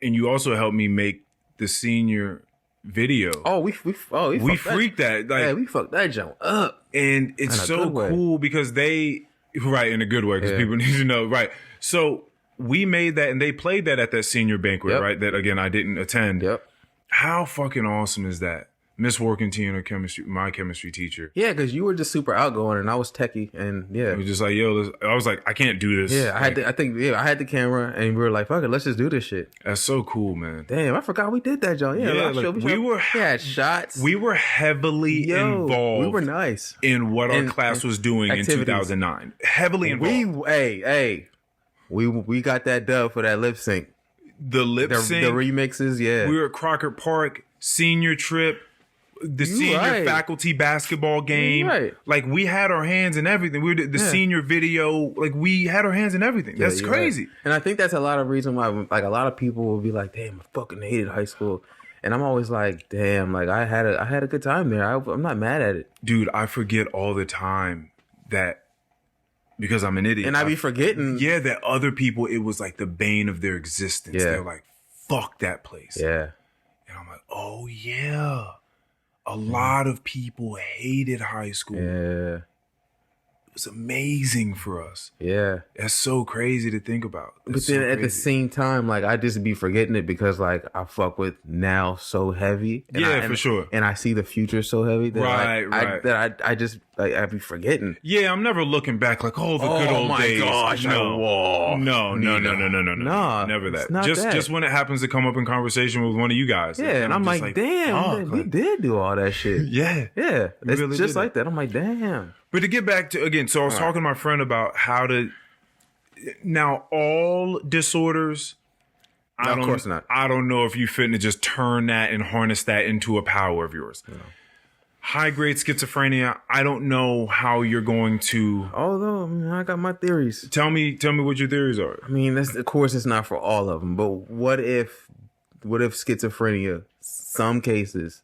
you also helped me make the senior video. Oh, we freaked that. Like, we fucked that jump up. And it's so cool because in a good way, because people need to know. Right. So we made that, and they played that at that senior banquet, right? That, again, I didn't attend. Yep. How fucking awesome is that? Miss Workington, my chemistry teacher. Yeah, because you were just super outgoing and I was techie, and yeah, It was just like, yo, I was like, I can't do this. yeah. I had the camera, and we were like, fuck it, let's just do this shit. That's so cool, man. Damn, I forgot we did that, John. Yeah, we had shots. We were heavily involved. We were nice in what our class was doing activities. in 2009. Heavily involved. We got that dub for that lip sync. The lip sync, the remixes. Yeah, we were at Crocker Park senior trip. The senior faculty basketball game, like we had our hands in everything. We were the senior video, like we had our hands in everything. That's crazy. Right. And I think that's a lot of reason why, like, a lot of people will be like, "Damn, I fucking hated high school," and I'm always like, "Damn, like I had a good time there. I'm not mad at it, dude." I forget all the time that because I'm an idiot, and I be forgetting, that other people, it was like the bane of their existence. They're like, "Fuck that place," and I'm like, "Oh yeah." A lot of people hated high school. Yeah. It was amazing for us. Yeah. That's so crazy to think about. But then at the same time, like, I just be forgetting it because, like, I fuck with now so heavy. And for sure. And I see the future so heavy that I just, like, I be forgetting. Yeah, I'm never looking back like, oh, the good old days. Gosh, no, never that. Just when it happens to come up in conversation with one of you guys. Yeah, and I'm like, damn, we did do all that shit. Yeah. Yeah, it's really just like that. I'm like, damn. But to get back to, again, so I was talking to my friend about how to, now all disorders, of course not. I don't know if you fit to just turn that and harness that into a power of yours. No. High grade schizophrenia, I don't know how you're going to. Although, I mean, I got my theories. Tell me what your theories are. I mean, of course, it's not for all of them. But what if schizophrenia, some cases,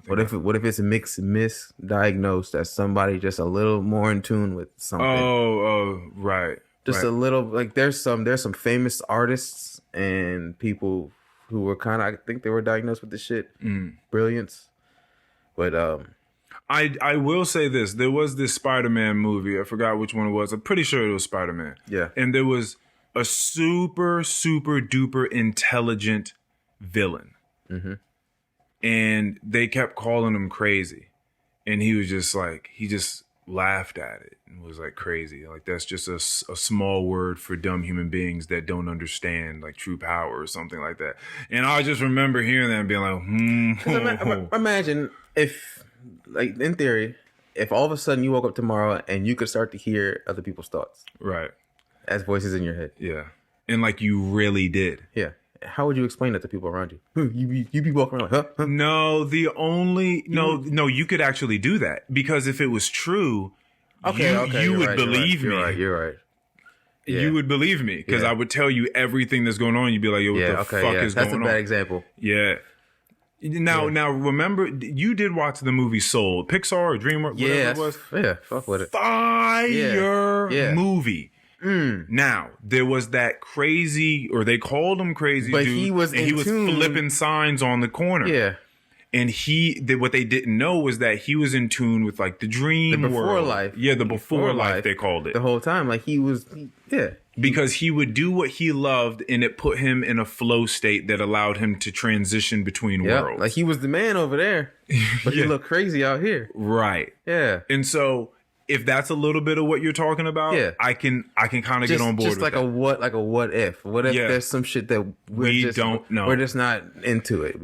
what if it's misdiagnosed as somebody just a little more in tune with something? Oh, right. Just a little, like there's some famous artists and people who were kind of, I think they were diagnosed with this shit, brilliance. But I will say this: there was this Spider-Man movie. I forgot which one it was. I'm pretty sure it was Spider-Man. Yeah, and there was a super duper intelligent villain. Mm-hmm. And they kept calling him crazy. And he was just like, he just laughed at it and was like, crazy. Like, that's just a small word for dumb human beings that don't understand, like, true power or something like that. And I just remember hearing that and being like, Imagine if, like, in theory, if all of a sudden you woke up tomorrow and you could start to hear other people's thoughts. Right. As voices in your head. Yeah. And, like, you really did. Yeah. How would you explain that to people around you? You be walking around like, huh? No, you could actually do that because if it was true, you would believe me. You're right. Yeah. You would believe me because I would tell you everything that's going on. You'd be like, yo, what the fuck is going on? That's a bad example. Yeah. Now, remember, you did watch the movie Soul, Pixar or DreamWorks, whatever it was? Yeah, fuck with it. Fire movie. Now, there was that crazy, or they called him crazy but dude, he was flipping signs on the corner. Yeah. And what they didn't know was that he was in tune with like the dream the before world. Life. Yeah, the before life they called it. The whole time. Like because he would do what he loved and it put him in a flow state that allowed him to transition between worlds. Like he was the man over there, but he looked crazy out here. Right. Yeah. And so if that's a little bit of what you're talking about, I can kind of get on board just with like that. Like a what if there's some shit that we don't know. We're just not into it.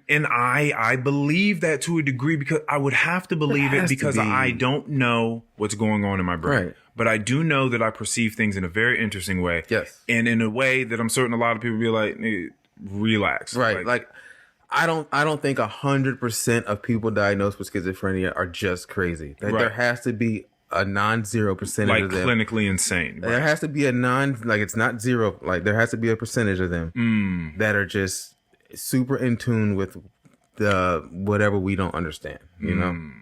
And I believe that to a degree because I would have to believe it because I don't know what's going on in my brain. Right. But I do know that I perceive things in a very interesting way. Yes. And in a way that I'm certain a lot of people be like, hey, relax. Right. Like I don't think 100% of people diagnosed with schizophrenia are just crazy. Like there has to be a non-zero percentage of them. Like clinically insane. Right? There has to be it's not zero. Like there has to be a percentage of them that are just super in tune with the whatever we don't understand, you know?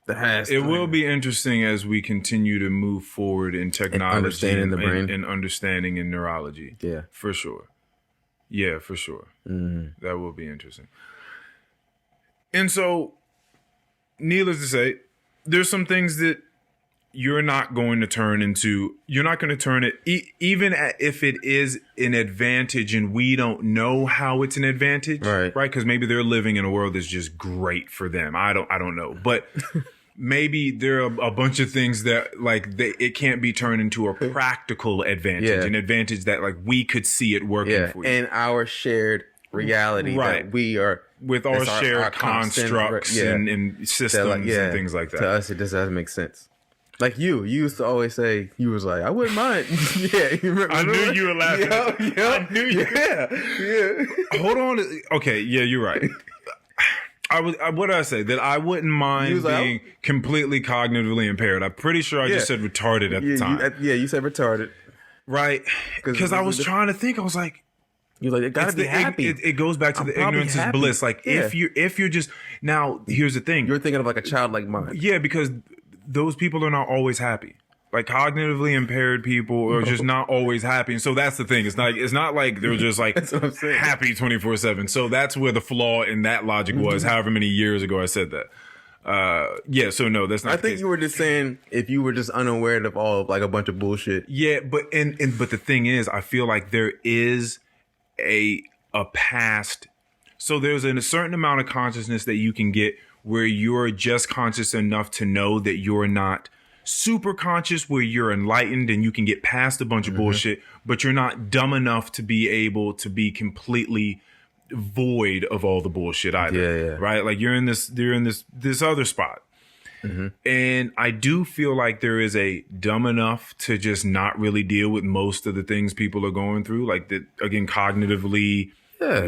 It will be interesting as we continue to move forward in technology and understanding the brain and understanding in neurology. Yeah. For sure. Yeah, for sure. Mm-hmm. That will be interesting. And so, needless to say, there's some things that you're not going to turn it, even if it is an advantage and we don't know how it's an advantage, right? Because maybe they're living in a world that's just great for them. I don't know. But maybe there are a bunch of things that like it can't be turned into a practical advantage, an advantage that like we could see it working for you. And our shared reality that we are. With our shared constructs and systems and things like that. To us, it just doesn't make sense. Like you used to always say, you was like, I wouldn't mind. Yeah, you remember? I knew you were laughing. I knew you. Yeah. Hold on. Okay, yeah, you're right. What did I say? That I wouldn't mind being completely cognitively impaired. I'm pretty sure I just said retarded at the time. You said retarded. Right. Because I was trying to think. I was like, you're like, it gotta be happy. It goes back to the ignorance is bliss. Like if you're just now, here's the thing. You're thinking of like a childlike mind. Yeah, because those people are not always happy. Like cognitively impaired people are just not always happy. And so that's the thing. It's not like they're just like happy 24/7. So that's where the flaw in that logic was. However many years ago I said that. So no, that's not. I think you were just saying if you were just unaware of all of like a bunch of bullshit. Yeah, but the thing is, I feel like there is a past. So there's a certain amount of consciousness that you can get where you're just conscious enough to know that you're not super conscious, where you're enlightened and you can get past a bunch of bullshit, but you're not dumb enough to be able to be completely void of all the bullshit either. Right? Like you're in this other spot. And I do feel like there is a dumb enough to just not really deal with most of the things people are going through. Like that, again, cognitively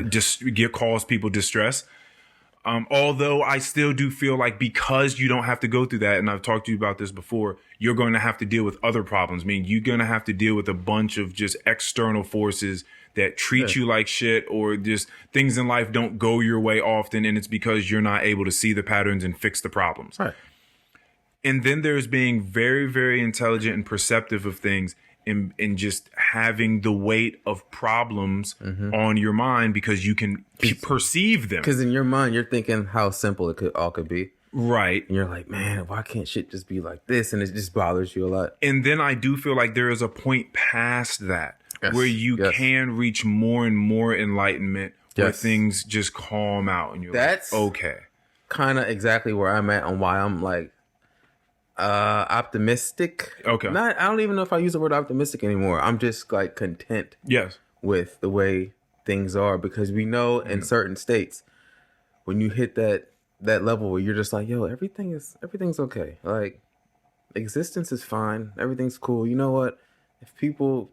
just cause people distress. Although I still do feel like because you don't have to go through that, and I've talked to you about this before, you're going to have to deal with other problems. I mean, you're going to have to deal with a bunch of just external forces that treat you like shit, or just things in life don't go your way often, and it's because you're not able to see the patterns and fix the problems. Right. And then there's being very, very intelligent and perceptive of things and just having the weight of problems on your mind because you can perceive them. Because in your mind, you're thinking how simple it could be. Right. And you're like, man, why can't shit just be like this? And it just bothers you a lot. And then I do feel like there is a point past that where you can reach more and more enlightenment where things just calm out. And you're like, okay. Kind of exactly where I'm at on why I'm like, optimistic. Okay. I don't even know if I use the word optimistic anymore. I'm just like content. Yes. With the way things are, because we know in certain states when you hit that level where you're just like, yo, everything's okay. Like existence is fine. Everything's cool. You know what? If people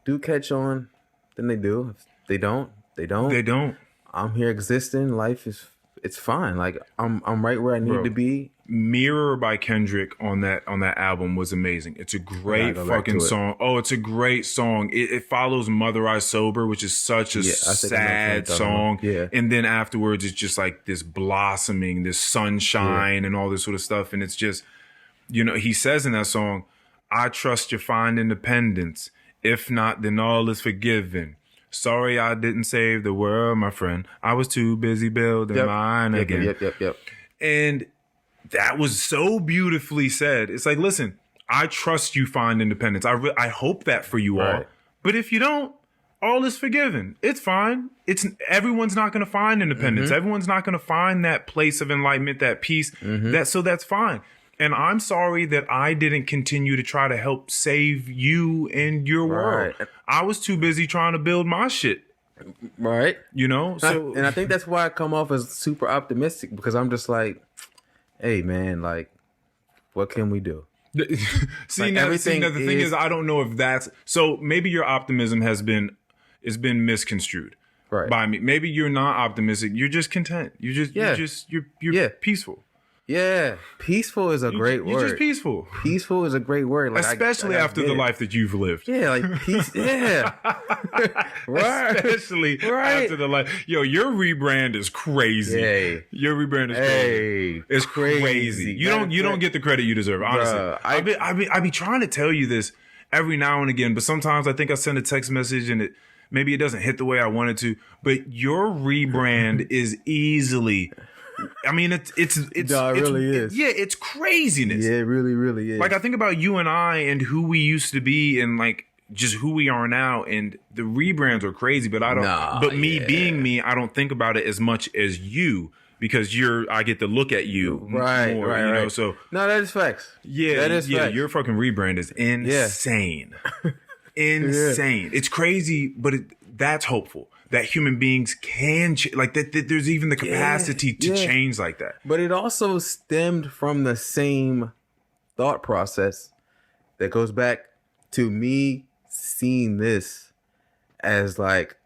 do catch on, then they do. If they don't, they don't. They don't. I'm here existing. Life is it's fine. Like I'm right where I need to be. Mirror by Kendrick on that album was amazing. It's a great fucking song. Oh, it's a great song. It follows Mother I Sober, which is such a sad song. Yeah. And then afterwards it's just like this blossoming, this sunshine and all this sort of stuff. And it's just, he says in that song, I trust you find independence. If not, then all is forgiven. Sorry I didn't save the world, my friend. I was too busy building mine again. Yep. And that was so beautifully said. It's like, listen, I trust you find independence. I hope that for you all. But if you don't, all is forgiven. It's fine. Everyone's not going to find independence. Everyone's not going to find that place of enlightenment, that peace. So that's fine. And I'm sorry that I didn't continue to try to help save you and your world. I was too busy trying to build my shit. Right. So and I think that's why I come off as super optimistic, because I'm just like, hey man, like, what can we do? The thing is, I don't know if that's so. Maybe your optimism has been misconstrued by me. Maybe you're not optimistic. You're just content. You're peaceful. Yeah, peaceful is a great word. You're just peaceful. Peaceful is a great word, like, especially after the life that you've lived. Yeah, like peace. Yeah, right. Especially after the life. Yo, your rebrand is crazy. Hey. Your rebrand is crazy. It's crazy. You don't get the credit you deserve. Honestly, I be trying to tell you this every now and again, but sometimes I think I send a text message and maybe it doesn't hit the way I want it to. But your rebrand is easily I mean, it's No, it really is. Yeah, it's craziness. Yeah, it really, really is. Like I think about you and I and who we used to be and like just who we are now, and the rebrands are crazy. But I don't. But me being me, I don't think about it as much as you because I get to look at you right, more. right, you know, right. so no, that is facts. Yeah, that is facts. Your fucking rebrand is insane, insane. It's crazy, but that's hopeful. That human beings can like that. There's even the capacity to change like that. But it also stemmed from the same thought process that goes back to me seeing this as like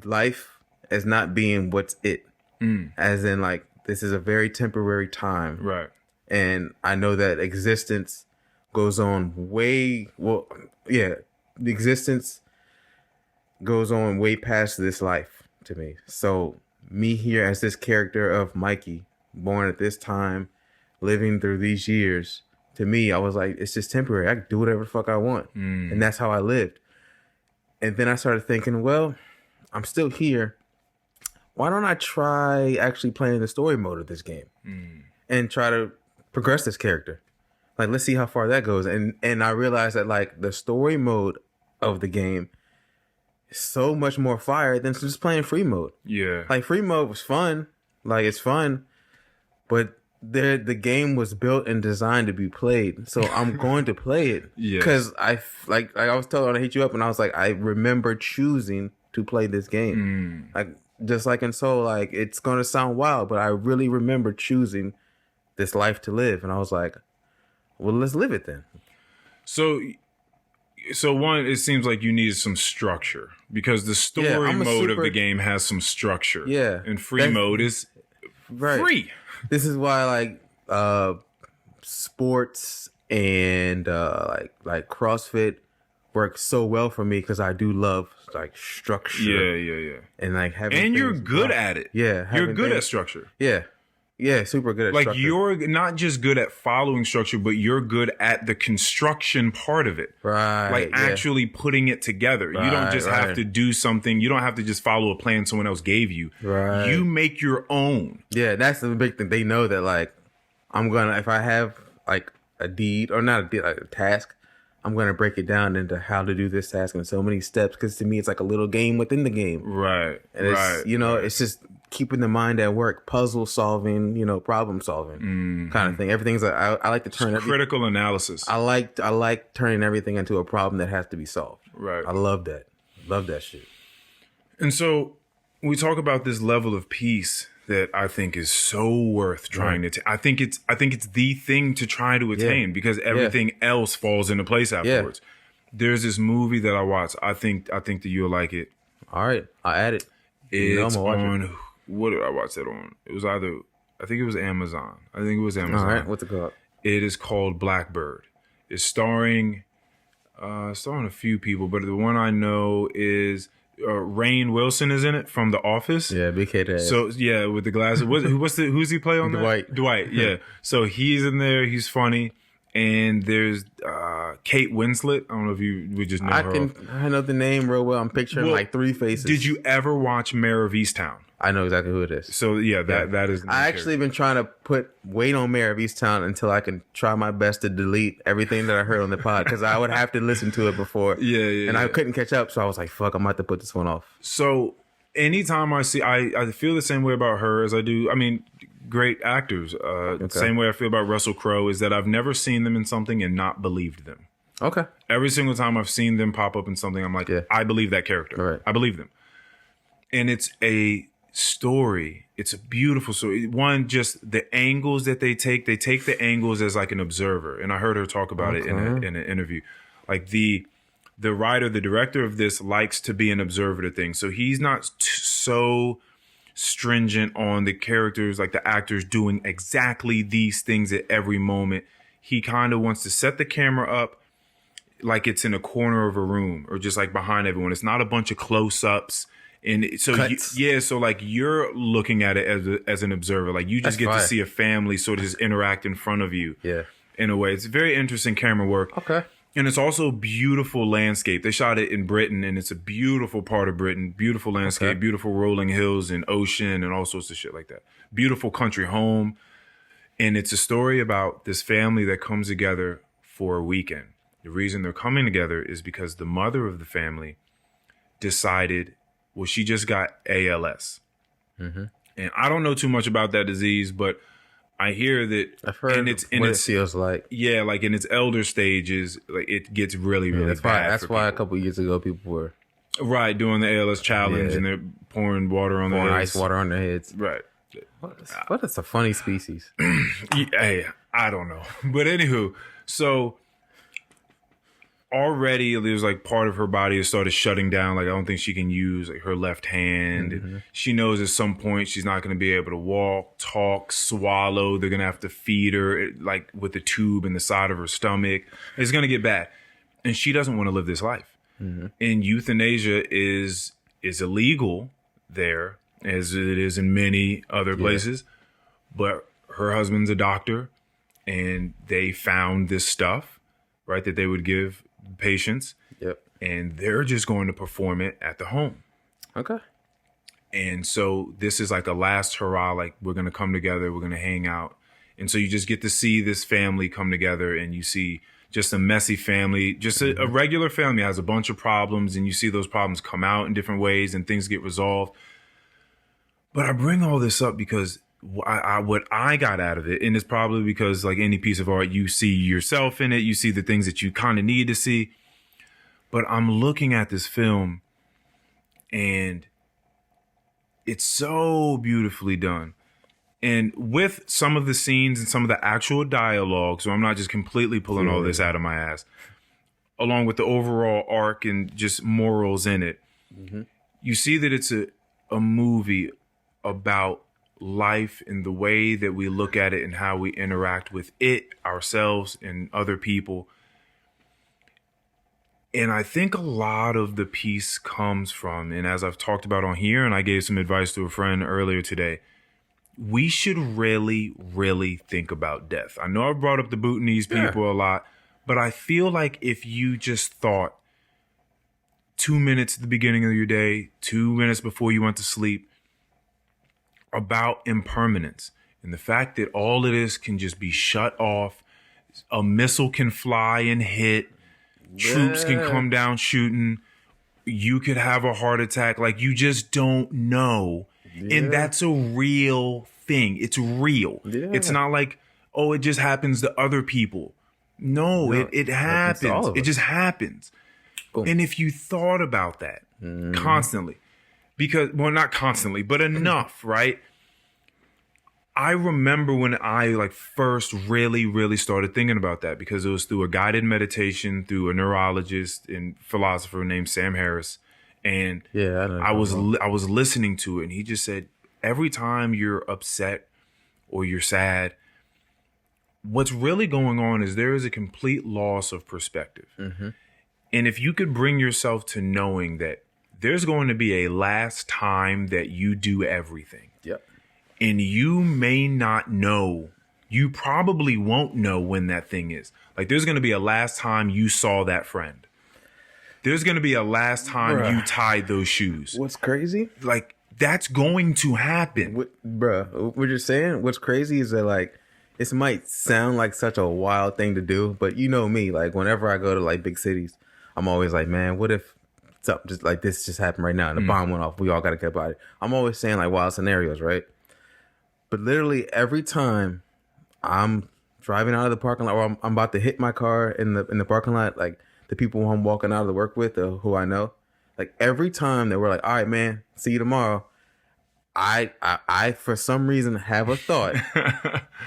life as not being what's it, as in like this is a very temporary time, right? And I know that existence goes on the existence goes on way past this life to me. So me here as this character of Mikey, born at this time, living through these years, to me, I was like, it's just temporary. I can do whatever the fuck I want. And that's how I lived. And then I started thinking, well, I'm still here. Why don't I try actually playing the story mode of this game and try to progress this character? Like, let's see how far that goes. And I realized that like the story mode of the game so much more fire than just playing free mode. Yeah. Like free mode was fun. Like it's fun. But the game was built and designed to be played. So I'm going to play it. Yeah. Because I was told I hit you up and I was like, I remember choosing to play this game. Like just like in Soul, like it's gonna sound wild, but I really remember choosing this life to live. And I was like, well, let's live it then. So one, it seems like you needed some structure because the story mode of the game has some structure. Yeah. And free mode is free. This is why like sports and like CrossFit work so well for me because I do love like structure. Yeah. And like having and you're good at it. Yeah. You're good at structure. Yeah. Yeah, super good at like structure. You're not just good at following structure, but you're good at the construction part of it. Right. Like actually putting it together. Right, you don't just have to do something. You don't have to just follow a plan someone else gave you. Right. You make your own. Yeah, that's the big thing. They know that like if I have like a deed or not a deed, like a task, I'm going to break it down into how to do this task in so many steps. Because to me, it's like a little game within the game. Right. And it's, it's just keeping the mind at work, puzzle solving, problem solving kind of thing. Everything's I like to turn critical analysis. I like turning everything into a problem that has to be solved. Right. I love that. Love that shit. And so we talk about this level of peace that I think is so worth trying to. I think it's the thing to try to attain because everything else falls into place afterwards. There's this movie that I watched. I think that you'll like it. All right, I'll add it. It's on. What did I watch that on? It was I think it was Amazon. All right, what's it called? It is called Blackbird. It's starring a few people, but the one I know is Rainn Wilson is in it from The Office. Yeah, big head. So yeah, with the glasses. Who's he play on that? Dwight. Yeah. So he's in there. He's funny. And there's Kate Winslet. I don't know if you would just know her. I know the name real well. I'm picturing like three faces. Did you ever watch Mayor of Easttown? I know exactly who it is. So yeah, that is. I actually been trying to put weight on Mayor of Easttown until I can try my best to delete everything that I heard on the pod because I would have to listen to it before. And I couldn't catch up, so I was like, "Fuck, I'm about to put this one off." So anytime I feel the same way about her as I do. I mean, great actors. Same way I feel about Russell Crowe is that I've never seen them in something and not believed them. Okay. Every single time I've seen them pop up in something, I'm like, I believe that character. Right. I believe them. And it's a story. It's a beautiful story. One, just the angles that they take the angles as like an observer. And I heard her talk about it in an interview. Like the writer, the director of this likes to be an observer to things. So he's not so stringent on the characters, like the actors doing exactly these things at every moment. He kind of wants to set the camera up like it's in a corner of a room or just like behind everyone. It's not a bunch of close-ups. And so, so like you're looking at it as an observer. Like you just get to see a family sort of just interact in front of you. Yeah. In a way. It's very interesting camera work. Okay. And it's also beautiful landscape. They shot it in Britain, and it's a beautiful part of Britain. Beautiful landscape, beautiful rolling hills and ocean and all sorts of shit like that. Beautiful country home. And it's a story about this family that comes together for a weekend. The reason they're coming together is because the mother of the family decided, well, she just got ALS. Mm-hmm. And I don't know too much about that disease, but I hear that I've heard it feels like. Yeah, like in its elder stages, like it gets really, really bad. That's why a couple years ago people were doing the ALS challenge and they're pouring water on their heads. Ice water on their heads. Right. What is a funny species? Hey, I don't know. But anywho, so already there's like part of her body has started shutting down. Like I don't think she can use like her left hand. Mm-hmm. She knows at some point she's not going to be able to walk, talk, swallow. They're going to have to feed her like with a tube in the side of her stomach. It's going to get bad. And she doesn't want to live this life. Mm-hmm. And euthanasia is illegal there, as it is in many other places. But her husband's a doctor and they found this stuff, right, that they would give patients. Yep. And they're just going to perform it at the home. Okay. And so this is like a last hurrah, like we're going to come together, we're going to hang out. And so you just get to see this family come together and you see just a messy family, just a regular family has a bunch of problems and you see those problems come out in different ways and things get resolved. But I bring all this up because what I got out of it, and it's probably because like any piece of art, you see yourself in it, you see the things that you kind of need to see. But I'm looking at this film and it's so beautifully done. And with some of the scenes and some of the actual dialogue, so I'm not just completely pulling all this out of my ass, along with the overall arc and just morals in it, you see that it's a movie about life and the way that we look at it and how we interact with it, ourselves, and other people. And I think a lot of the piece comes from, and as I've talked about on here, and I gave some advice to a friend earlier today, we should really, really think about death. I know I've brought up the Bhutanese people a lot, but I feel like if you just thought 2 minutes at the beginning of your day, 2 minutes before you went to sleep, about impermanence and the fact that all of this can just be shut off. A missile can fly and hit. Troops can come down shooting. You could have a heart attack. Like you just don't know. Yeah. And that's a real thing. It's real. Yeah. It's not like, oh, it just happens to other people. No, it happens. It just happens. Boom. And if you thought about that constantly, because, well, not constantly, but enough, right? I remember when I like first really, really started thinking about that because it was through a guided meditation through a neurologist and philosopher named Sam Harris. And I was listening to it and he just said, every time you're upset or you're sad, what's really going on is there is a complete loss of perspective. Mm-hmm. And if you could bring yourself to knowing that there's going to be a last time that you do everything. Yep. And you may not know, you probably won't know when that thing is. Like there's going to be a last time you saw that friend. There's going to be a last time you tied those shoes. What's crazy? Like that's going to happen. What you're saying, what's crazy is that like, this might sound like such a wild thing to do, but you know me, like whenever I go to like big cities, I'm always like, man, what if something just like this just happened right now and the bomb went off? We all got to get about it. I'm always saying like wild scenarios, right? But literally every time I'm driving out of the parking lot or I'm about to hit my car in the parking lot, like the people who I'm walking out of the work with or who I know, like every time that we're like, all right, man, see you tomorrow. I for some reason have a thought.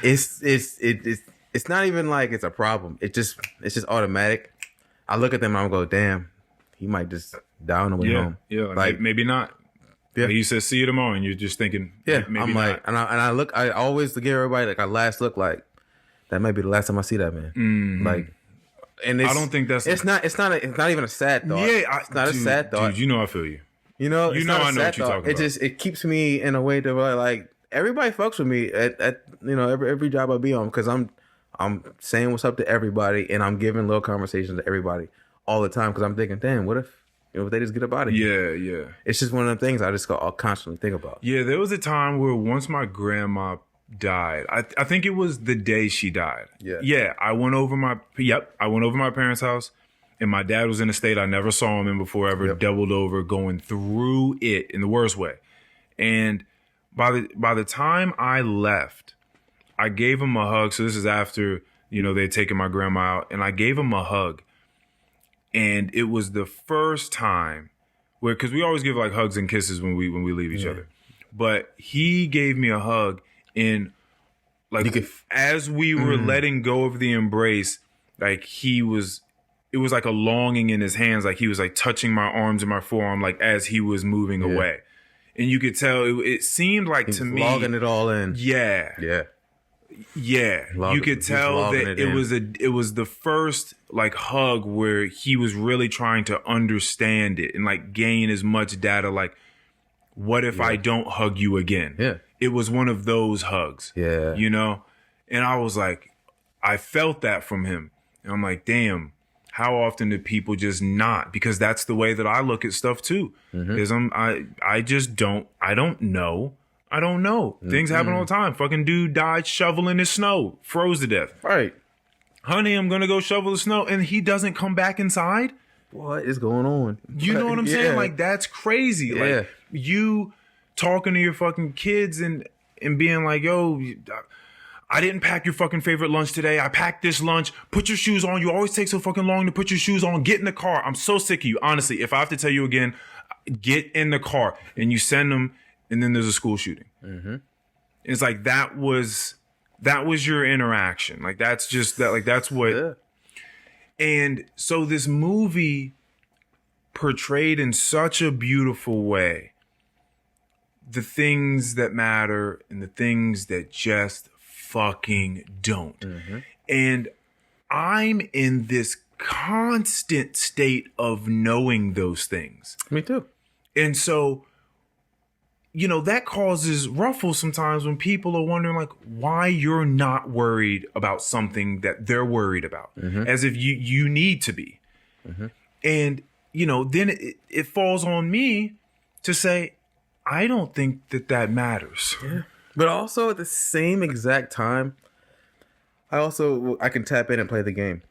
It's not even like it's a problem. It's just automatic. I look at them and I go, damn, he might just die on the way home. Yeah, like maybe not. Yeah, like you said, see you tomorrow, and you're just thinking, maybe I'm like, not. and I look, I always give everybody like a last look, like that might be the last time I see that man. Mm-hmm. Like, and I don't think that's. It's not even a sad thought. Yeah, it's not a sad thought. Dude, you know I feel you. You know I know what you're talking about. It keeps me in a way to like everybody fucks with me at every job I be on because I'm I'm saying what's up to everybody, and I'm giving little conversations to everybody all the time because I'm thinking, damn, what if if they just get up out of here? Yeah. It's just one of them things I'll constantly think about. Yeah, there was a time where once my grandma died, I think it was the day she died. Yeah. I went over my parents' house, and my dad was in a state I never saw him in before, ever doubled over, going through it in the worst way. And by the time I left, I gave him a hug. So this is after, they had taken my grandma out, and I gave him a hug. And it was the first time where, because we always give like hugs and kisses when we leave each other, but he gave me a hug, and like as we were letting go of the embrace, like it was like a longing in his hands, like he was like touching my arms and my forearm, like as he was moving away, and you could tell it seemed like to me logging it all in. Yeah. You could tell that it was the first like hug where he was really trying to understand it and like gain as much data. Like, what if I don't hug you again? Yeah. It was one of those hugs. Yeah. And I was like, I felt that from him. And I'm like, damn, how often do people just not? Because that's the way that I look at stuff too. Is I don't know. I don't know. Things happen all the time. Fucking dude died shoveling his snow, froze to death. Right. Honey, I'm going to go shovel the snow. And he doesn't come back inside. What is going on? You know what I'm saying? Like, that's crazy. Yeah. Like, you talking to your fucking kids and being like, yo, I didn't pack your fucking favorite lunch today. I packed this lunch. Put your shoes on. You always take so fucking long to put your shoes on. Get in the car. I'm so sick of you. Honestly, if I have to tell you again, get in the car. And you send them. And then there's a school shooting. It's like that was your interaction. Like that's just that. Like that's what. Yeah. And so this movie portrayed in such a beautiful way the things that matter and the things that just fucking don't. And I'm in this constant state of knowing those things. Me too. And so, that causes ruffles sometimes when people are wondering like why you're not worried about something that they're worried about, as if you need to be. And, then it falls on me to say, I don't think that matters. Yeah. But also at the same exact time, I can tap in and play the game.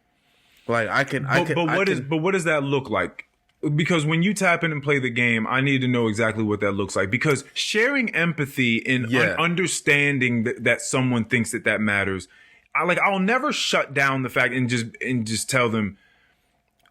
Like But what does that look like? Because when you tap in and play the game, I need to know exactly what that looks like. Because sharing empathy and understanding that someone thinks that matters, I'll never shut down the fact and just tell them,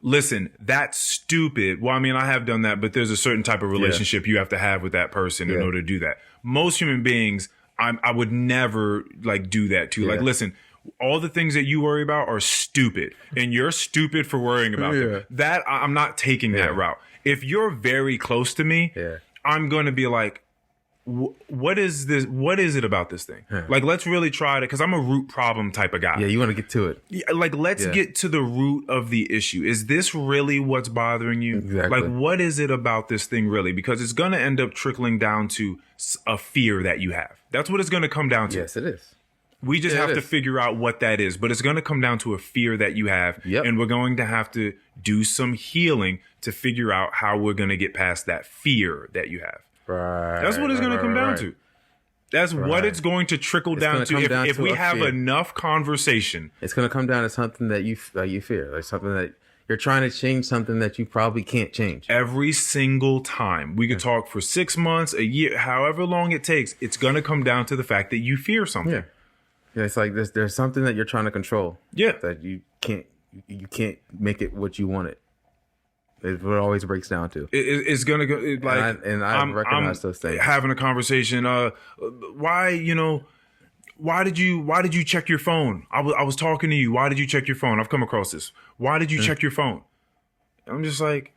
listen, that's stupid. Well, I mean, I have done that, but there's a certain type of relationship you have to have with that person in order to do that. Most human beings, I would never do that to. Like, listen, all the things that you worry about are stupid, and you're stupid for worrying about them. That I'm not taking that route. If you're very close to me, I'm going to be like, what is this? What is it about this thing? Like, let's really try to, because I'm a root problem type of guy. Yeah, you want to get to it. Yeah, let's get to the root of the issue. Is this really what's bothering you? Exactly. Like, what is it about this thing really? Because it's going to end up trickling down to a fear that you have. That's what it's going to come down to. Yes, it is. We just have to figure out what that is, but it's going to come down to a fear that you have, and we're going to have to do some healing to figure out how we're going to get past that fear that you have. Right. That's what it's going to come down to. That's what it's going to trickle down to. If we have enough conversation, it's going to come down to something that you fear, like something that you're trying to change, something that you probably can't change. Every single time we could talk for 6 months, a year, however long it takes, it's going to come down to the fact that you fear something. Yeah. It's like there's something that you're trying to control. Yeah. That you can't make it what you want it. It's what it always breaks down to. It's gonna go like, and I recognize those things. Having a conversation. Why did you check your phone? I was talking to you. Why did you check your phone? I've come across this. Why did you check your phone? I'm just like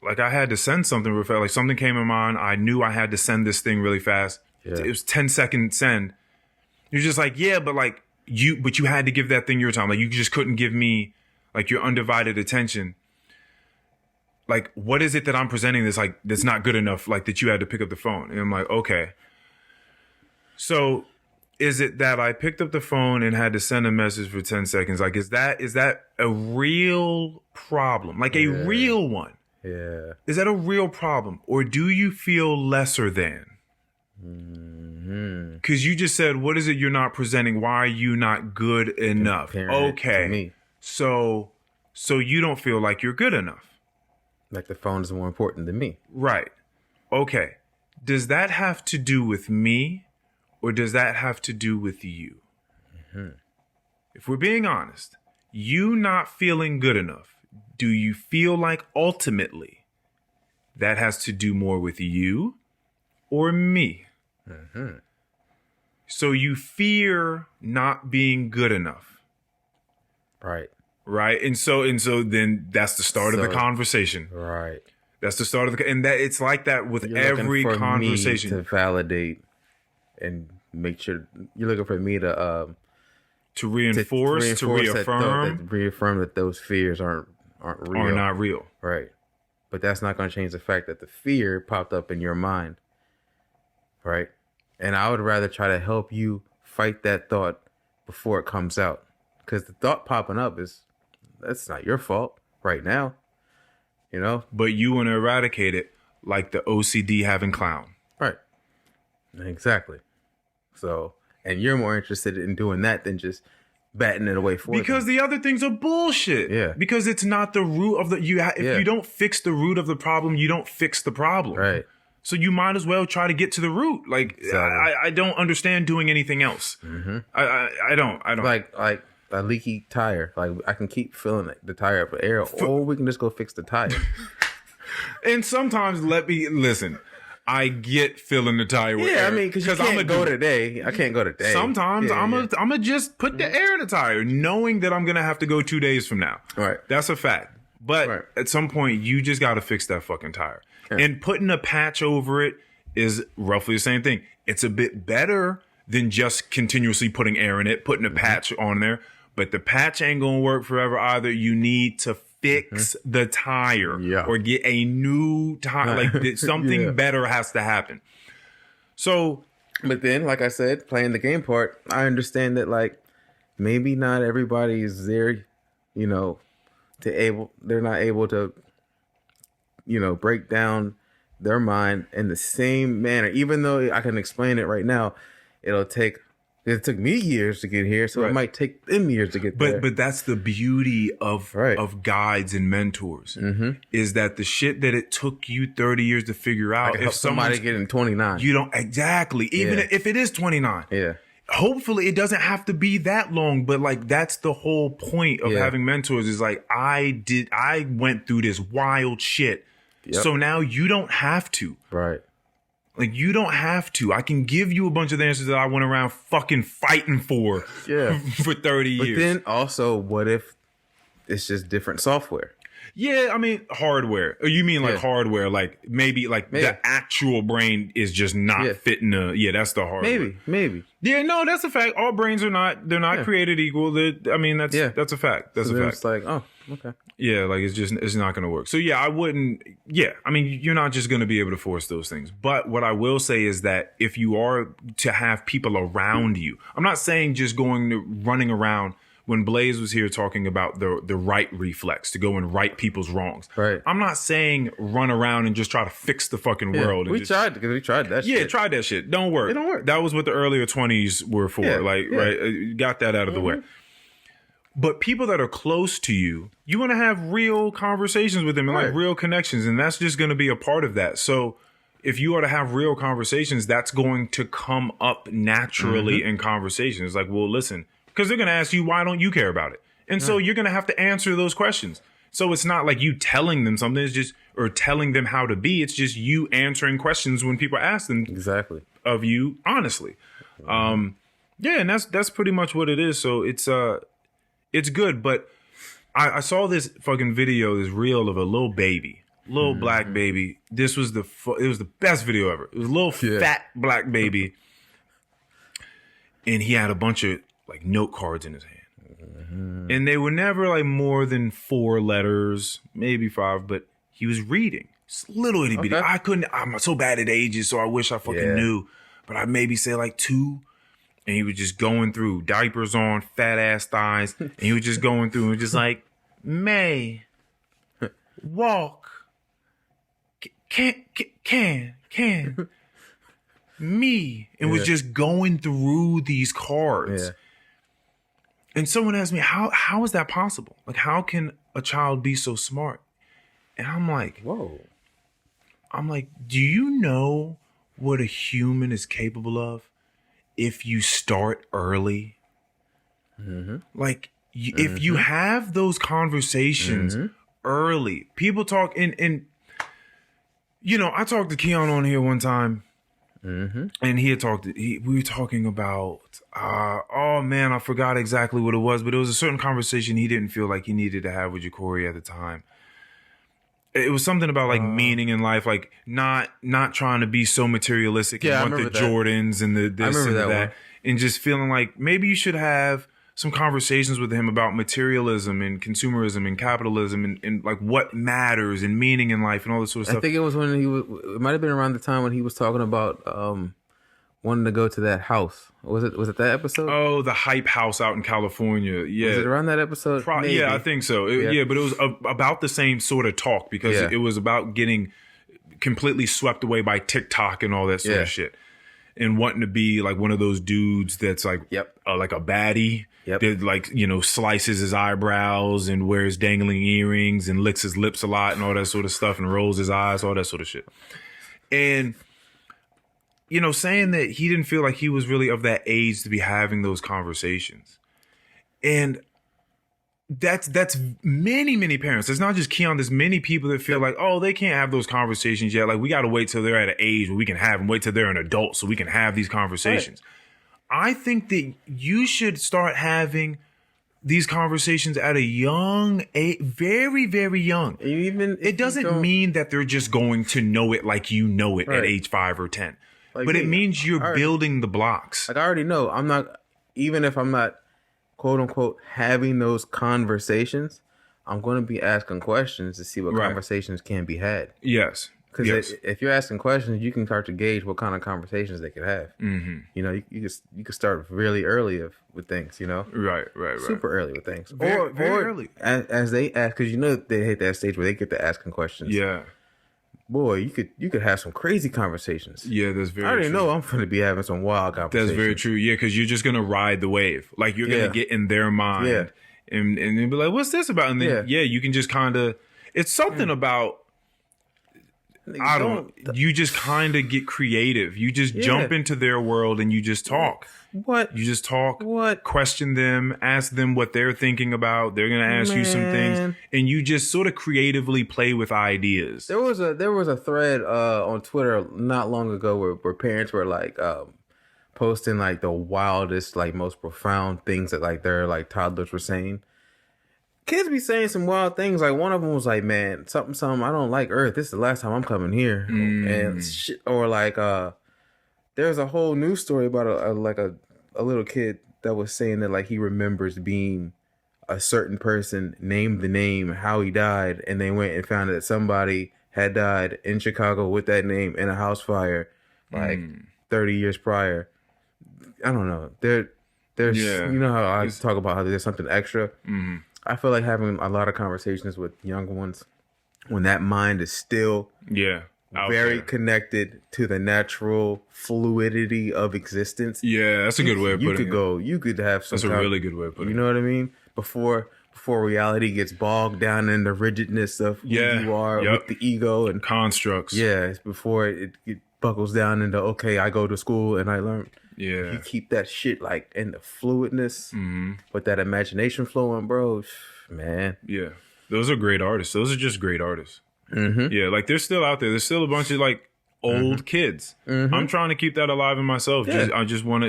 I had to send something real fast. Like something came in mind. I knew I had to send this thing really fast. Yeah. It was 10-second send. You're just like, yeah, but you had to give that thing your time. Like you just couldn't give me like your undivided attention. Like, what is it that I'm presenting that's not good enough? Like that you had to pick up the phone. And I'm like, okay. So Is it that I picked up the phone and had to send a message for 10 seconds? Like, is that a real problem? Like a real one? Yeah. Is that a real problem? Or do you feel lesser than? Because you just said, what is it you're not presenting? Why are you not good enough? Okay. So you don't feel like you're good enough. Like the phone is more important than me. Right. Okay. Does that have to do with me? Or does that have to do with you? If we're being honest, you not feeling good enough, do you feel like ultimately that has to do more with you or me? So you fear not being good enough. Right. Right. And so then that's the start of the conversation. Right. That's the start of and that it's like that with every conversation. Me to validate and make sure you're looking for me to reinforce, to reaffirm, reaffirm that those fears aren't real, are not real. Right. But that's not going to change the fact that the fear popped up in your mind. Right. And I would rather try to help you fight that thought before it comes out, because the thought popping up that's not your fault right now. You know, but you want to eradicate it like the OCD having clown. Right. Exactly. So, and you're more interested in doing that than just batting it away for because the other things are bullshit. Yeah. Because it's not the root of if you don't fix the root of the problem, you don't fix the problem. Right. So you might as well try to get to the root. Like, exactly. I don't understand doing anything else. I don't. Like a leaky tire. Like, I can keep filling the tire up with air, or we can just go fix the tire. And sometimes listen. I get filling the tire with air. Yeah, I mean, because I can't go today. I can't go today. Sometimes I'm gonna just put the air in the tire, knowing that I'm gonna have to go 2 days from now. Right. That's a fact. But at some point, you just got to fix that fucking tire. Yeah. And putting a patch over it is roughly the same thing. It's a bit better than just continuously putting air in it, putting a patch on there. But the patch ain't gonna work forever either. You need to fix the tire or get a new tire. Like something better has to happen. So, but then, like I said, playing the game part, I understand that like maybe not everybody is there, you know, they're not able to, you know, break down their mind in the same manner. Even though I can explain it right now, it took me years to get here, so it might take them years to get there. But that's the beauty of guides and mentors, is that the shit that it took you 30 years to figure out, if somebody get in 29, you don't exactly, even if it is 29. Yeah. Hopefully it doesn't have to be that long, but like that's the whole point of having mentors is like I went through this wild shit. Yep. So now you don't have to. Right. Like, you don't have to. I can give you a bunch of the answers that I went around fucking fighting for for 30 years. But then also, what if it's just different software? Yeah, I mean, hardware. You mean like hardware, like maybe the actual brain is just not fitting that's the hardware. Maybe. Yeah, no, that's a fact. All brains are they're not created equal. That's a fact. That's a fact. It's like, oh, okay. Yeah, like it's not going to work. So yeah, I wouldn't, I mean, you're not just going to be able to force those things. But what I will say is that if you are to have people around you, I'm not saying just running around. When Blaze was here talking about the right reflex to go and right people's wrongs. Right. I'm not saying run around and just try to fix the fucking world. We tried that shit. Yeah, tried that shit. Don't work. It don't work. That was what the earlier 20s were for. Right? Got that out of the way. But people that are close to you, you want to have real conversations with them and like real connections. And that's just going to be a part of that. So if you are to have real conversations, that's going to come up naturally in conversations. Like, well, listen, because they're going to ask you, why don't you care about it? And so you're going to have to answer those questions. So it's not like you telling them something, it's just, or telling them how to be. It's just you answering questions when people ask them of you honestly. And that's pretty much what it is. So it's good. But I saw this fucking video, this reel of a little baby, black baby. This was it was the best video ever. It was a little fat black baby. And he had a bunch of like note cards in his hand. And they were never like more than 4 letters, maybe 5, but he was reading. It's little itty bitty. I'm so bad at ages, so I wish I fucking knew. But I'd maybe say like 2. and he was just going through, diapers on, fat ass thighs, and he was just going through and just like, May, walk, can, me, and was just going through these cards. Yeah. And someone asked me, how is that possible? Like, how can a child be so smart? And I'm like, Whoa. do you know what a human is capable of if you start early? Mm-hmm. Like, if you have those conversations early, people talk, and you know, I talked to Keon on here one time, and we were talking about, oh man, I forgot exactly what it was, but it was a certain conversation he didn't feel like he needed to have with Ja'Cory at the time. It was something about like meaning in life, like not trying to be so materialistic and want the Jordans and the this and that, and just feeling like maybe you should have some conversations with him about materialism and consumerism and capitalism and like what matters and meaning in life and all this sort of stuff. I think it was when it might have been around the time when he was talking about wanting to go to that house. Was it that episode? Oh, the hype house out in California. Yeah. Was it around that episode? Yeah, I think so. Yeah, but it was about the same sort of talk because it was about getting completely swept away by TikTok and all that sort of shit. And wanting to be like one of those dudes that's like like a baddie that like, you know, slices his eyebrows and wears dangling earrings and licks his lips a lot and all that sort of stuff and rolls his eyes, all that sort of shit. And, you know, saying that he didn't feel like he was really of that age to be having those conversations. And that's many parents. It's not just Keon. There's many people that feel like, oh, they can't have those conversations yet. Like, we got to wait till they're at an age where we can have them. Wait till they're an adult so we can have these conversations. Right. I think that you should start having these conversations at a young age, very, very young. Even it doesn't mean that they're just going to know it like you know it at age 5 or 10. Like, but it means you're building the blocks. Like, I already know. I'm not, even if I'm not, quote unquote, having those conversations, I'm going to be asking questions to see what conversations can be had. Yes. Because if you're asking questions, you can start to gauge what kind of conversations they could have. Mm-hmm. You know, you could start really early with things. You know, right, super early with things, very early as they ask, because you know they hit that stage where they get to asking questions. Yeah, boy, you could have some crazy conversations. Yeah, that's very. I already true. know I'm going to be having some wild conversations. That's very true. Yeah, because you're just going to ride the wave. Like you're going to get in their mind. Yeah. And then be like, what's this about? And then you can just kind of. It's something about. You just kind of get creative. You just jump into their world and you just talk. What? You just talk. What? Question them. Ask them what they're thinking about. They're gonna ask you some things, and you just sort of creatively play with ideas. There was a thread on Twitter not long ago where parents were like posting like the wildest, like most profound things that like their like toddlers were saying. Kids be saying some wild things. Like one of them was like, "Man, something. I don't like Earth. This is the last time I'm coming here." And shit, or like, there's a whole news story about a little kid that was saying that like he remembers being a certain person, named the name, how he died, and they went and found that somebody had died in Chicago with that name in a house fire, like 30 years prior. I don't know. There's you know how I talk about how there's something extra. Mm-hmm. I feel like having a lot of conversations with younger ones when that mind is still very connected to the natural fluidity of existence. Yeah, that's a good way of putting it. You could have some. That's a really good way of putting it. You know what I mean? Before reality gets bogged down in the rigidness of who you are with the ego and constructs. Yeah, it's before it buckles down into, okay, I go to school and I learn. Yeah. You keep that shit like in the fluidness with that imagination flowing, bro. Man. Yeah. Those are great artists. Those are just great artists. Mm-hmm. Yeah. Like they're still out there. There's still a bunch of like old kids. Mm-hmm. I'm trying to keep that alive in myself. Yeah. I just want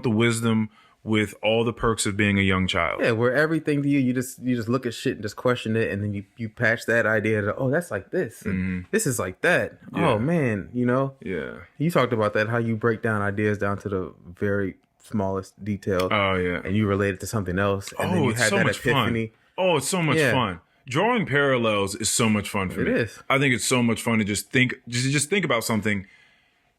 the wisdom with all the perks of being a young child. Yeah, where everything to you just look at shit and just question it, and then you patch that idea to, oh, that's like this, and this is like that. Yeah. Oh man, you know. Yeah. You talked about that, how you break down ideas down to the very smallest detail. Oh yeah. And you relate it to something else, and then you had that epiphany. Fun. Oh, it's so much fun. Drawing parallels is so much fun for me. It is. I think it's so much fun to just think about something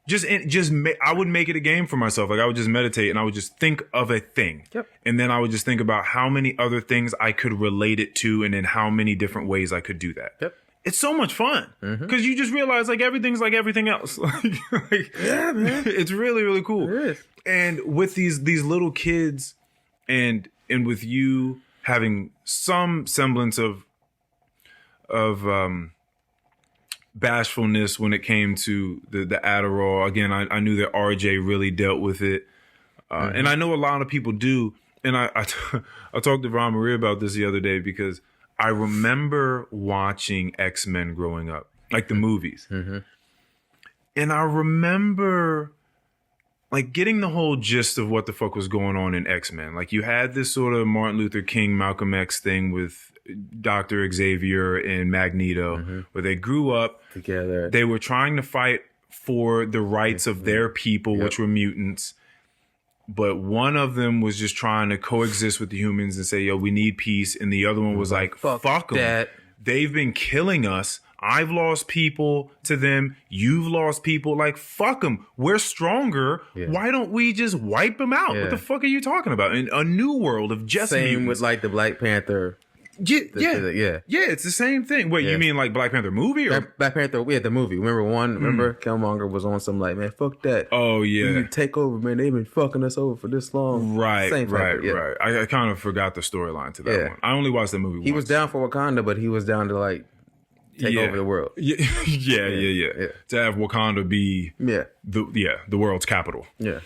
I would make it a game for myself. Like I would just meditate and I would just think of a thing. Yep. And then I would just think about how many other things I could relate it to and in how many different ways I could do that. Yep. It's so much fun because you just realize like everything's like everything else. Yeah, man. It's really, really cool. It is. And with these little kids and with you having some semblance of bashfulness when it came to the Adderall. Again, I knew that RJ really dealt with it. And I know a lot of people do. And I talked to Ron Marie about this the other day because I remember watching X-Men growing up, like the movies. Mm-hmm. And I remember like getting the whole gist of what the fuck was going on in X-Men. Like you had this sort of Martin Luther King, Malcolm X thing with Dr. Xavier and Magneto, where they grew up together. They were trying to fight for the rights of their people, which were mutants. But one of them was just trying to coexist with the humans and say, yo, we need peace. And the other one was like, fuck them. They've been killing us. I've lost people to them. You've lost people. Like, fuck them. We're stronger. Yeah. Why don't we just wipe them out? Yeah. What the fuck are you talking about? In a new world of just Same mutants. with like the Black Panther. Yeah, it's the same thing. Wait, you mean like Black Panther movie or Black Panther? Yeah, the movie. Remember Killmonger was on some like, man, fuck that. Oh yeah, we need to take over, man. They've been fucking us over for this long. Right. I kind of forgot the storyline to that one. I only watched the movie. He was down for Wakanda, but he was down to like take over the world. Yeah. To have Wakanda be the world's capital. Yeah.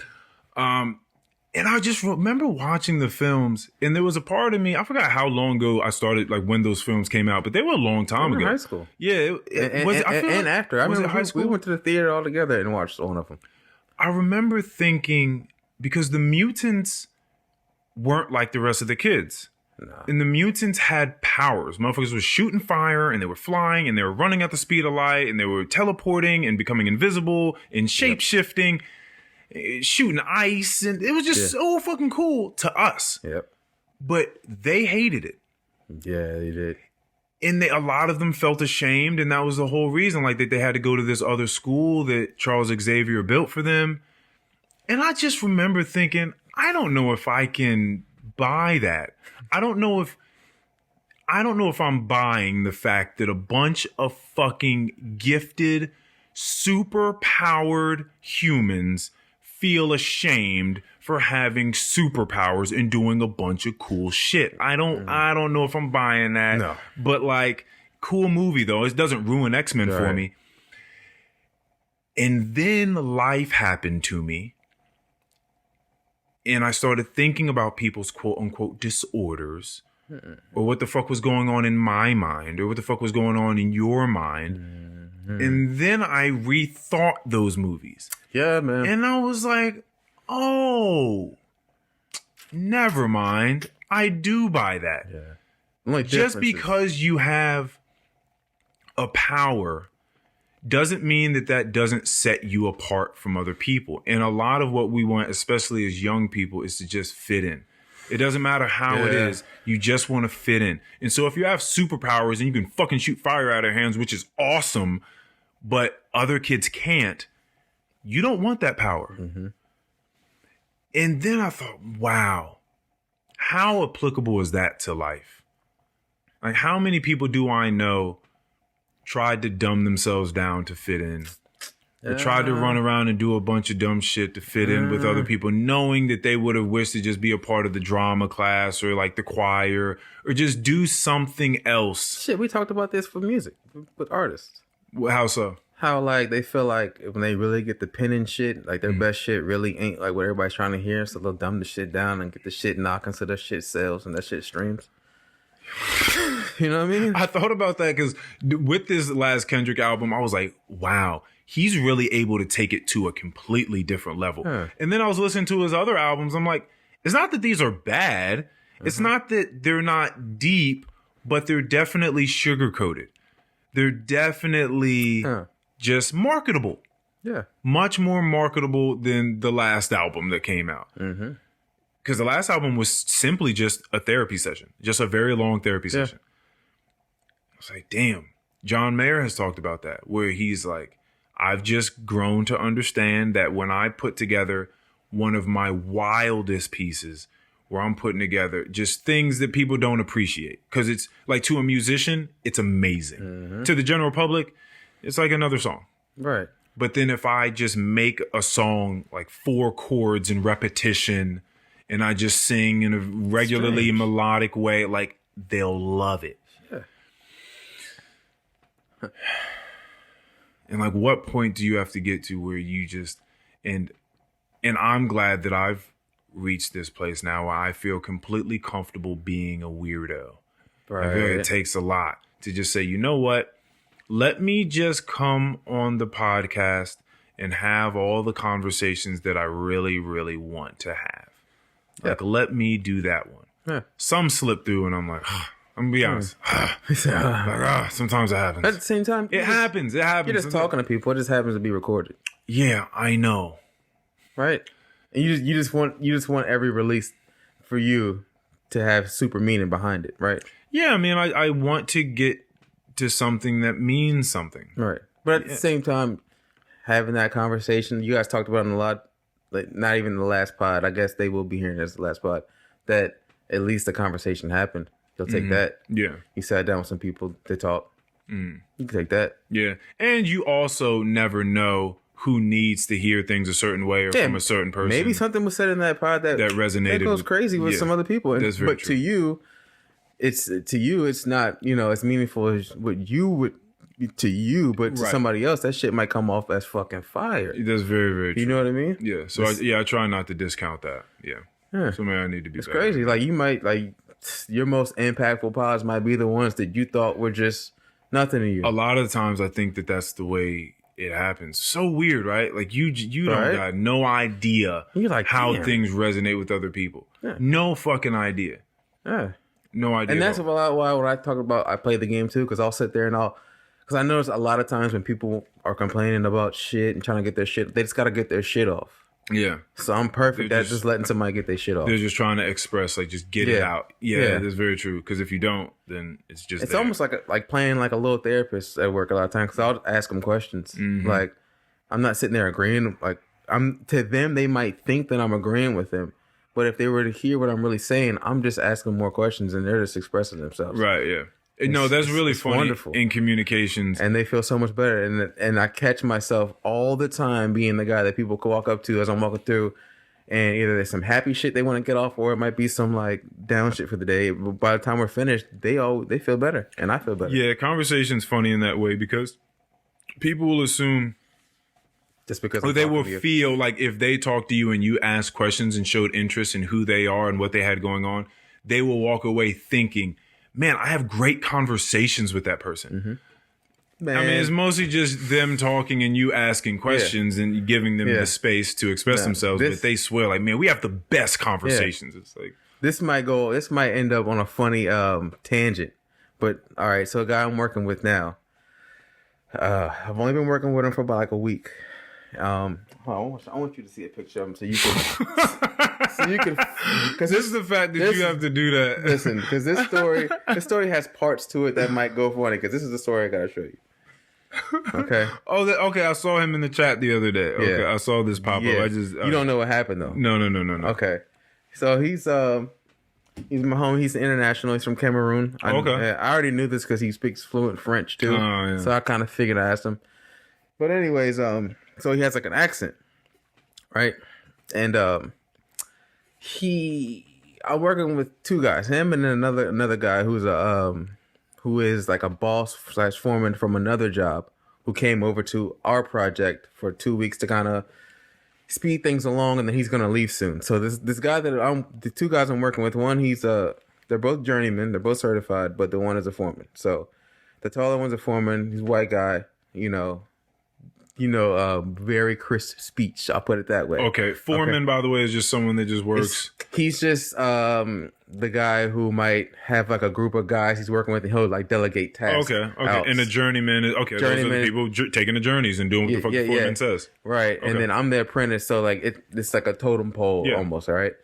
And I just remember watching the films, and there was a part of me, I forgot how long ago I started, like when those films came out, but they were a long time ago. In high school. Yeah. After. I remember high school? We went to the theater all together and watched one of them. I remember thinking, because the mutants weren't like the rest of the kids. No. And the mutants had powers. Motherfuckers were shooting fire, and they were flying, and they were running at the speed of light, and they were teleporting and becoming invisible and shape-shifting. Shooting ice, and it was just so fucking cool to us. Yep. But they hated it. Yeah, they did. And a lot of them felt ashamed, and that was the whole reason, like that they had to go to this other school that Charles Xavier built for them. And I just remember thinking, I don't know if I can buy that. I don't know if I'm buying the fact that a bunch of fucking gifted, super powered humans feel ashamed for having superpowers and doing a bunch of cool shit. I don't know if I'm buying that. No. But like, cool movie though. It doesn't ruin X-Men for me. And then life happened to me. And I started thinking about people's quote unquote disorders. Or what the fuck was going on in my mind, or what the fuck was going on in your mind. And then I rethought those movies. Yeah, man. And I was like, oh, never mind. I do buy that. Yeah. Just because you have a power doesn't mean that doesn't set you apart from other people. And a lot of what we want, especially as young people, is to just fit in. It doesn't matter how it is. You just want to fit in. And so if you have superpowers and you can fucking shoot fire out of your hands, which is awesome, but other kids can't, you don't want that power. Mm-hmm. And then I thought, wow, how applicable is that to life? Like, how many people do I know tried to dumb themselves down to fit in? Or tried to run around and do a bunch of dumb shit to fit in with other people, knowing that they would have wished to just be a part of the drama class or like the choir or just do something else. Shit, we talked about this for music with artists. How so? How like they feel like when they really get the pen and shit, like their best shit really ain't like what everybody's trying to hear. So they'll dumb the shit down and get the shit knocking so that shit sells and that shit streams. You know what I mean? I thought about that because with this last Kendrick album, I was like, wow. He's really able to take it to a completely different level. And then I was listening to his other albums. I'm like, it's not that these are bad. It's not that they're not deep, but they're definitely sugar-coated. They're definitely just marketable. Yeah. Much more marketable than the last album that came out. Because the last album was simply just a therapy session. Just a very long therapy session. I was like, damn. John Mayer has talked about that, where he's like, I've just grown to understand that when I put together one of my wildest pieces, where I'm putting together just things that people don't appreciate, because it's like, to a musician, it's amazing. Mm-hmm. To the general public, it's like another song. Right. But then if I just make a song like 4 chords in repetition, and I just sing in a regularly melodic way, like, they'll love it. Yeah. And like, what point do you have to get to where you just, and I'm glad that I've reached this place now where I feel completely comfortable being a weirdo. Right. I feel like it takes a lot to just say, you know what? Let me just come on the podcast and have all the conversations that I really, really want to have. Like, let me do that one. Yeah. Some slip through and I'm like, I'm gonna be honest. Sometimes it happens. At the same time, It happens. It happens. you're just talking to people. It just happens to be recorded. Yeah, I know. Right. And you just want every release for you to have super meaning behind it, right? Yeah, I mean, I want to get to something that means something. Right. But at the same time, having that conversation, you guys talked about it a lot, like not even the last pod. I guess they will be hearing this the last pod, that at least the conversation happened. You'll take that. Yeah. You sat down with some people to talk. You can take that. Yeah. And you also never know who needs to hear things a certain way or from a certain person. Maybe something was said in that pod that resonated. That goes crazy with some other people. And, That's very but true. to you, it's not, as meaningful as what you would to you, but to somebody else, that shit might come off as fucking fire. That's very, very true. You know what I mean? Yeah. So I try not to discount that. Yeah. So maybe I need to be It's better. crazy. Like, you might, like, your most impactful pods might be the ones that you thought were just nothing to you. A lot of the times I think that that's the way it happens. So weird, right? Like, you don't got no idea You're like, how damn. things resonate with other people. Yeah. No fucking idea. Yeah. No idea. And that's at all. why when I talk about, I play the game too, because I'll sit there and because I notice a lot of times when people are complaining about shit and trying to get their shit, they just got to get their shit off. Yeah. So I'm perfect They're at just letting somebody get their shit off. They're just trying to express, like, just get it out. Yeah, that's very true. Because if you don't, then it's just It's there. almost like playing like a little therapist at work a lot of times, because I'll ask them questions. Like, I'm not sitting there agreeing. Like, to them, they might think that I'm agreeing with them. But if they were to hear what I'm really saying, I'm just asking more questions and they're just expressing themselves. Right, yeah. No, that's really funny wonderful. in communications. And they feel so much better. And I catch myself all the time being the guy that people can walk up to as I'm walking through. And either there's some happy shit they want to get off, or it might be some like down shit for the day. But by the time we're finished, they feel better, and I feel better. Yeah, conversation's funny in that way because people will assume, Just because or I'm they talking will to you. feel like if they talk to you and you ask questions and showed interest in who they are and what they had going on, they will walk away thinking, man, I have great conversations with that person. Man, I mean, it's mostly just them talking and you asking questions and giving them the space to express themselves. But they swear, like, man, we have the best conversations. It's like, this might end up on a funny tangent. But all right, so a guy I'm working with now, I've only been working with him for about like a week. Hold on, I want you to see a picture of him so you can, because this is the fact that you have to do that. Listen, because this story has parts to it that might go funny. Because this is the story I gotta show you. Okay. Okay. I saw him in the chat the other day. Okay, I saw this pop up. I just you don't know what happened though. No. Okay. So he's my homie. He's international. He's from Cameroon. I already knew this because he speaks fluent French too. Oh, yeah. So I kind of figured I asked him. But anyways, so he has like an accent, right? And I'm working with two guys, him and then another guy who is like a boss / foreman from another job, who came over to our project for 2 weeks to kind of speed things along, and then he's gonna leave soon. So this guy the two guys I'm working with, one they're both journeymen, they're both certified, but the one is a foreman. So the taller one's a foreman. He's a white guy, very crisp speech. I'll put it that way. Okay, foreman, by the way, is just someone that just works. He's just the guy who might have like a group of guys he's working with, and he'll like delegate tasks. Okay. out. And a journeyman is those are the people taking the journeys and doing what the fuck the foreman says. Right. Okay. And then I'm the apprentice, so like it's like a totem pole almost, all right?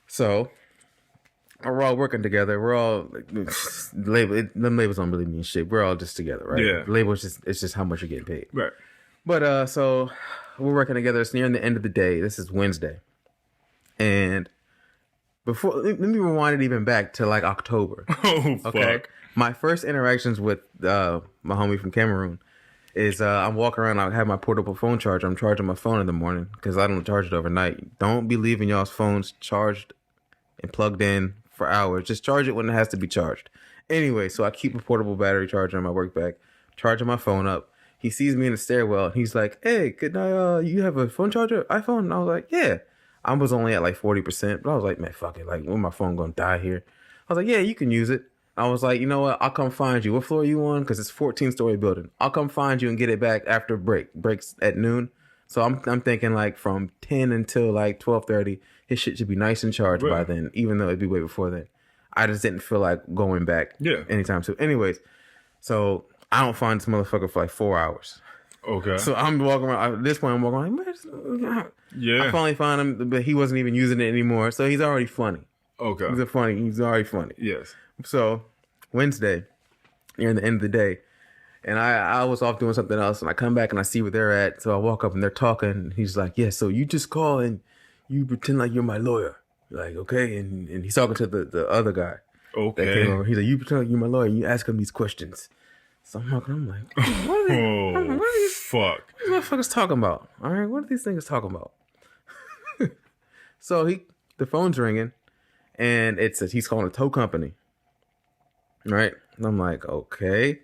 So we're all working together. We're all like, them labels don't really mean shit. We're all just together, right? Yeah. Labels it's just how much you're getting paid. Right. But so we're working together. It's nearing the end of the day. This is Wednesday. And before, let me rewind it even back to like October. Oh, fuck. My first interactions with my homie from Cameroon is I'm walking around. I have my portable phone charger. I'm charging my phone in the morning because I don't charge it overnight. Don't be leaving y'all's phones charged and plugged in for hours. Just charge it when it has to be charged. Anyway, so I keep a portable battery charger in my work bag, charging my phone up. He sees me in the stairwell. And he's like, "Hey, could I? You have a phone charger, iPhone?" And I was like, "Yeah." I was only at like 40%, but I was like, "Man, fuck it. Like, when my phone gonna die here?" I was like, "Yeah, you can use it." I was like, "You know what? I'll come find you. What floor are you on? Because it's 14-story building. I'll come find you and get it back after breaks at noon." So I'm thinking like from 10 until like 12:30, his shit should be nice and charged by then, even though it'd be way before then. I just didn't feel like going back anytime soon. Anyways, so I don't find this motherfucker for like 4 hours. Okay. So I'm walking around. At this point, I'm walking around. Like, yeah. I finally found him, but he wasn't even using it anymore. So he's already funny. Okay. He's already funny. Yes. So Wednesday, near the end of the day, and I was off doing something else, and I come back and I see where they're at. So I walk up and they're talking. And he's like, "Yeah, so you just call and you pretend like you're my lawyer." Like, okay. And he's talking to the other guy. Okay. That came over. He's like, "You pretend like you're my lawyer and you ask him these questions." So I'm like, what are these fuck. motherfuckers talking about? All right, what are these things talking about? So the phone's ringing, and he's calling a tow company. Right? And I'm like, okay. And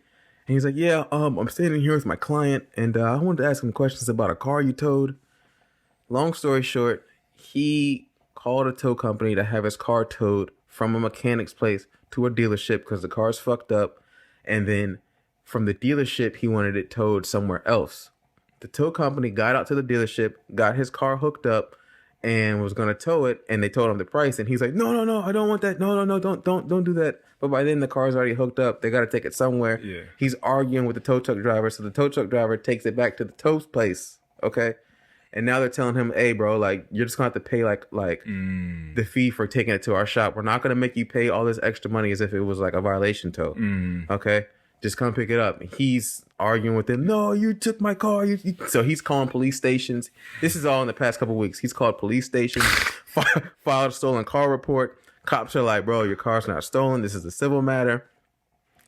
he's like, "Yeah, I'm standing here with my client, and I wanted to ask him questions about a car you towed." Long story short, he called a tow company to have his car towed from a mechanic's place to a dealership because the car's fucked up, and then from the dealership, he wanted it towed somewhere else. The tow company got out to the dealership, got his car hooked up, and was going to tow it. And they told him the price. And he's like, no, I don't want that. No, don't do that. But by then the car's already hooked up. They got to take it somewhere. Yeah. He's arguing with the tow truck driver. So the tow truck driver takes it back to the tow place. Okay. And now they're telling him, "Hey, bro, like, you're just going to have to pay like the fee for taking it to our shop. We're not going to make you pay all this extra money as if it was like a violation tow. Okay. Just come pick it up." And he's arguing with them. "No, you took my car." So he's calling police stations. This is all in the past couple of weeks. He's called police stations, filed a stolen car report. Cops are like, "Bro, your car's not stolen. This is a civil matter."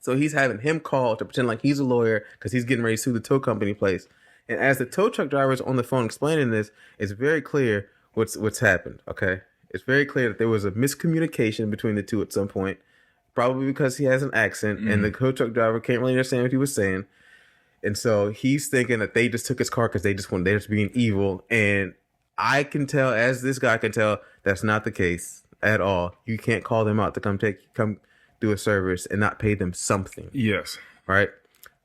So he's having him call to pretend like he's a lawyer because he's getting ready to sue the tow company place. And as the tow truck driver is on the phone explaining this, it's very clear what's happened. Okay, it's very clear that there was a miscommunication between the two at some point. Probably because he has an accent and the tow truck driver can't really understand what he was saying. And so he's thinking that they just took his car because they're just being evil. And I can tell, as this guy can tell, that's not the case at all. You can't call them out to come do a service and not pay them something. Yes. Right?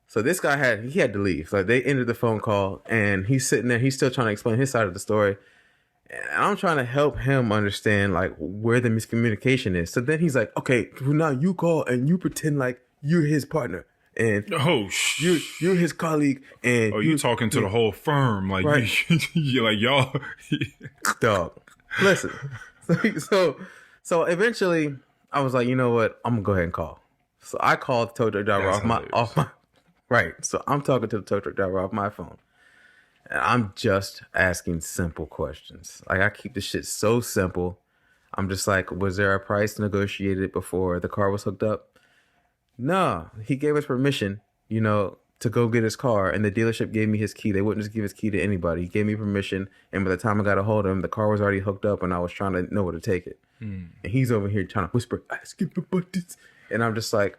So this guy had to leave. Like, they ended the phone call and he's sitting there. He's still trying to explain his side of the story. And I'm trying to help him understand like where the miscommunication is. So then he's like, "Okay, well, now you call and you pretend like you're his partner and you're his colleague and you talking to the whole firm like right. You're like y'all." Dog, listen. So eventually I was like, you know what? I'm gonna go ahead and call. So I called the tow truck driver off my right. So I'm talking to the tow truck driver off my phone. And I'm just asking simple questions. Like, I keep the shit so simple. I'm just like, was there a price negotiated before the car was hooked up? No, he gave us permission, to go get his car. And the dealership gave me his key. They wouldn't just give his key to anybody. He gave me permission. And by the time I got a hold of him, the car was already hooked up and I was trying to know where to take it. And he's over here trying to whisper, "Ask him about this." And I'm just like,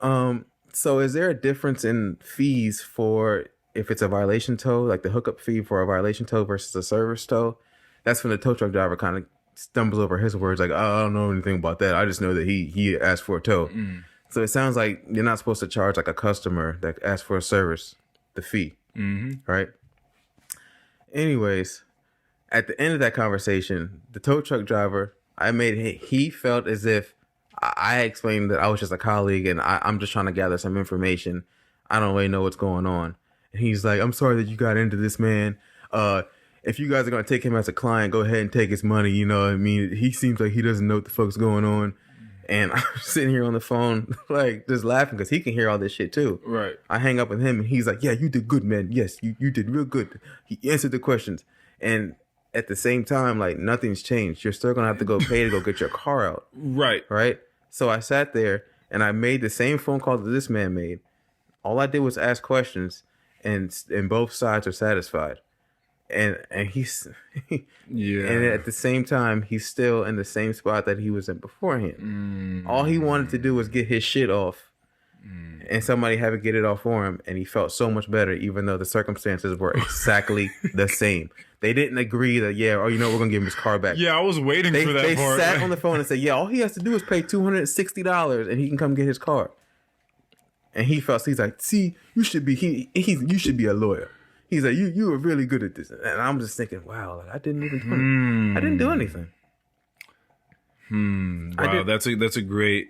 so is there a difference in fees for if it's a violation tow, like the hookup fee for a violation tow versus a service tow? That's when the tow truck driver kind of stumbles over his words, like, "Oh, I don't know anything about that. I just know that he asked for a tow." So it sounds like you're not supposed to charge like a customer that asks for a service the fee, right? Anyways, at the end of that conversation, the tow truck driver, he felt as if I explained that I was just a colleague and I'm just trying to gather some information. I don't really know what's going on. And he's like, "I'm sorry that you got into this, man. If you guys are going to take him as a client, go ahead and take his money. You know what I mean? He seems like he doesn't know what the fuck's going on." And I'm sitting here on the phone, like, just laughing because he can hear all this shit too. Right. I hang up with him and he's like, yeah, you did good, man. Yes, you did real good. He answered the questions. And at the same time, like, nothing's changed. You're still going to have to go pay to go get your car out. Right. Right? So I sat there and I made the same phone call that this man made. All I did was ask questions and both sides are satisfied. And he's Yeah. and at the same time he's still in the same spot that he was in beforehand. All he wanted to do was get his shit off and somebody had to get it off for him, and he felt so much better even though the circumstances were exactly the same. They didn't agree that we're gonna give him his car back. Yeah, I was waiting for that they part. They sat on the phone and said, yeah, all he has to do is pay $260 and he can come get his car. And he's like, see, you should be you should be a lawyer. He's like, you were really good at this. And I'm just thinking, wow, like I didn't even do anything. I didn't do anything. Wow, that's a great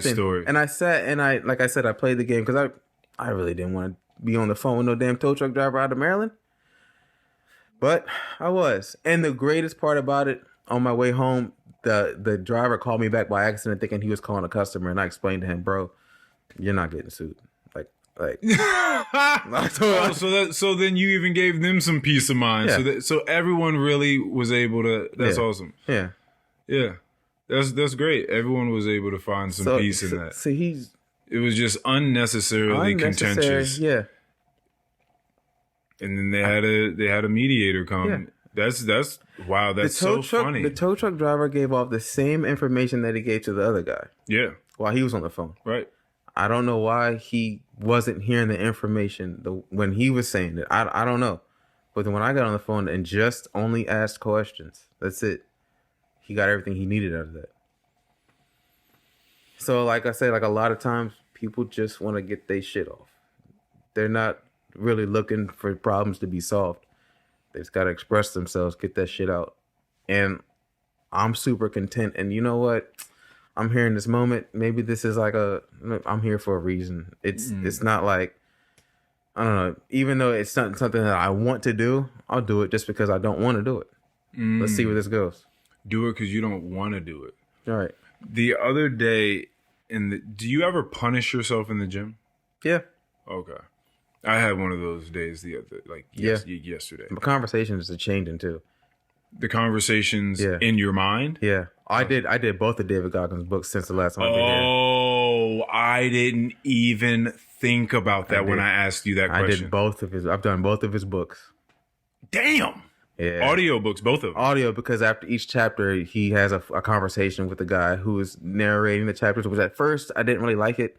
story. And I sat and like I said, I played the game because I really didn't want to be on the phone with no damn tow truck driver out of Maryland. But I was. And the greatest part about it, on my way home, the driver called me back by accident thinking he was calling a customer, and I explained to him, bro, you're not getting sued. Like so then you even gave them some peace of mind. Yeah. So everyone really was able to. That's awesome. Yeah. That's great. Everyone was able to find some peace in that. See, it was just unnecessarily contentious. Yeah. And then they had a mediator come. Yeah. That's wow. That's so funny. The tow truck driver gave off the same information that he gave to the other guy. Yeah. While he was on the phone. Right. I don't know why he wasn't hearing the information when he was saying it. I don't know. But then when I got on the phone and just only asked questions, that's it. He got everything he needed out of that. So like I said, like a lot of times people just want to get their shit off. They're not really looking for problems to be solved. They just got to express themselves, get that shit out. And I'm super content. And you know what? I'm here in this moment. Maybe this is like I'm here for a reason. It's not like, I don't know, even though it's not something that I want to do, I'll do it just because I don't want to do it. Let's see where this goes. Do it because you don't want to do it. All right. The other day, do you ever punish yourself in the gym? Yeah. Okay. I had one of those days yesterday. My conversations are changing too. The conversations in your mind? Yeah. I did both of David Goggins' books since the last time I've been here. Oh, I didn't even think about that when I asked you that question. I've done both of his books. Damn. Yeah. Audio books, both of them. Audio, because after each chapter, he has a conversation with the guy who is narrating the chapters, which at first I didn't really like it,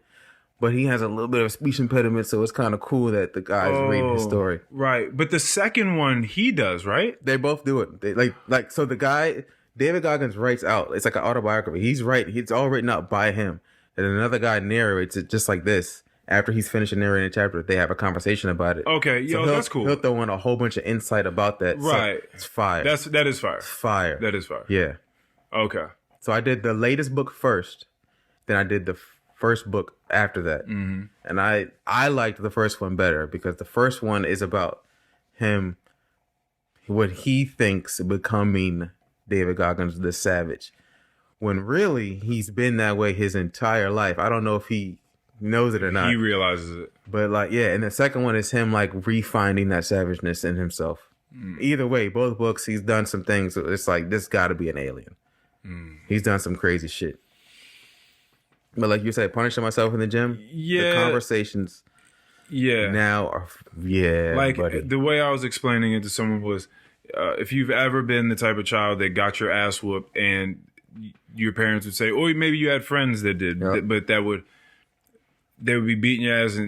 but he has a little bit of a speech impediment, so it's kind of cool that the guy's reading his story. Right. But the second one, he does, right? They both do it. They so the guy, David Goggins writes out, it's like an autobiography. It's all written out by him. And another guy narrates it just like this. After he's finished narrating a chapter, they have a conversation about it. Okay, so that's cool. He'll throw in a whole bunch of insight about that. Right. So it's fire. That is fire. It's fire. That is fire. Yeah. Okay. So I did the latest book first. Then I did the first book after that. Mm-hmm. And I liked the first one better because the first one is about him, what he thinks becoming David Goggins the Savage. When really, he's been that way his entire life. I don't know if he knows it or not. He realizes it. But and the second one is him like refinding that savageness in himself. Either way, both books, he's done some things. It's like, this got to be an alien. He's done some crazy shit. But like you said, punishing myself in the gym. Yeah. The conversations. Yeah. Now are like buddy. The way I was explaining it to someone was, if you've ever been the type of child that got your ass whooped and your parents would say, or maybe you had friends that did, but they would be beating your ass,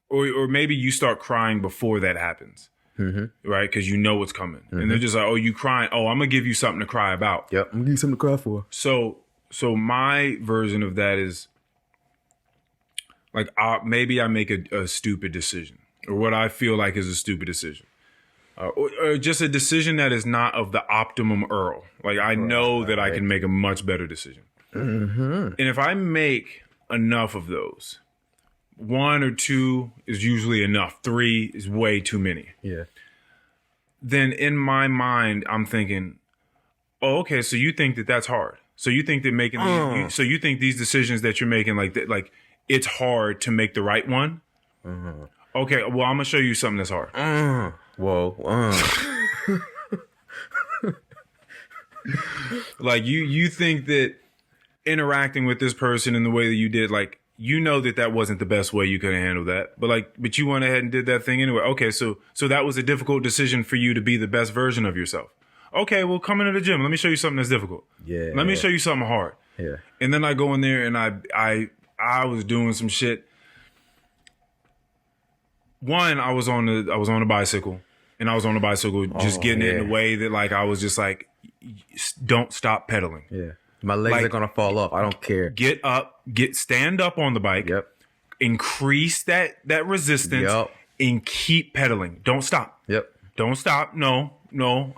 or maybe you start crying before that happens, right? Because you know what's coming, and they're just like, "Oh, you crying? Oh, I'm gonna give you something to cry about." Yep, I'm gonna give you something to cry for. So my version of that is like, maybe I make a stupid decision, or what I feel like is a stupid decision. Or just a decision that is not of the optimum Earl. Like, I know that I can make a much better decision. And if I make enough of those, 1 or 2 is usually enough. 3 is way too many. Yeah. Then in my mind, I'm thinking, oh, okay, so you think that that's hard. So you think that making so you think these decisions that you're making like that, like it's hard to make the right one? Okay, well I'm gonna show you something that's hard. Like you think that interacting with this person in the way that you did, like you know that wasn't the best way you could have handled that, but you went ahead and did that thing anyway. Okay, so that was a difficult decision for you to be the best version of yourself. Okay, well come into the gym. Let me show you something that's difficult. Yeah. Let me show you something hard. Yeah. And then I go in there and I was doing some shit. One, I was on a bicycle, and I was on a bicycle just getting it in a way that like I was just like, don't stop pedaling. Yeah. My legs are gonna fall off. I don't care. Get up, stand up on the bike. Yep. Increase that resistance. Yep. And keep pedaling. Don't stop. Yep. Don't stop. No.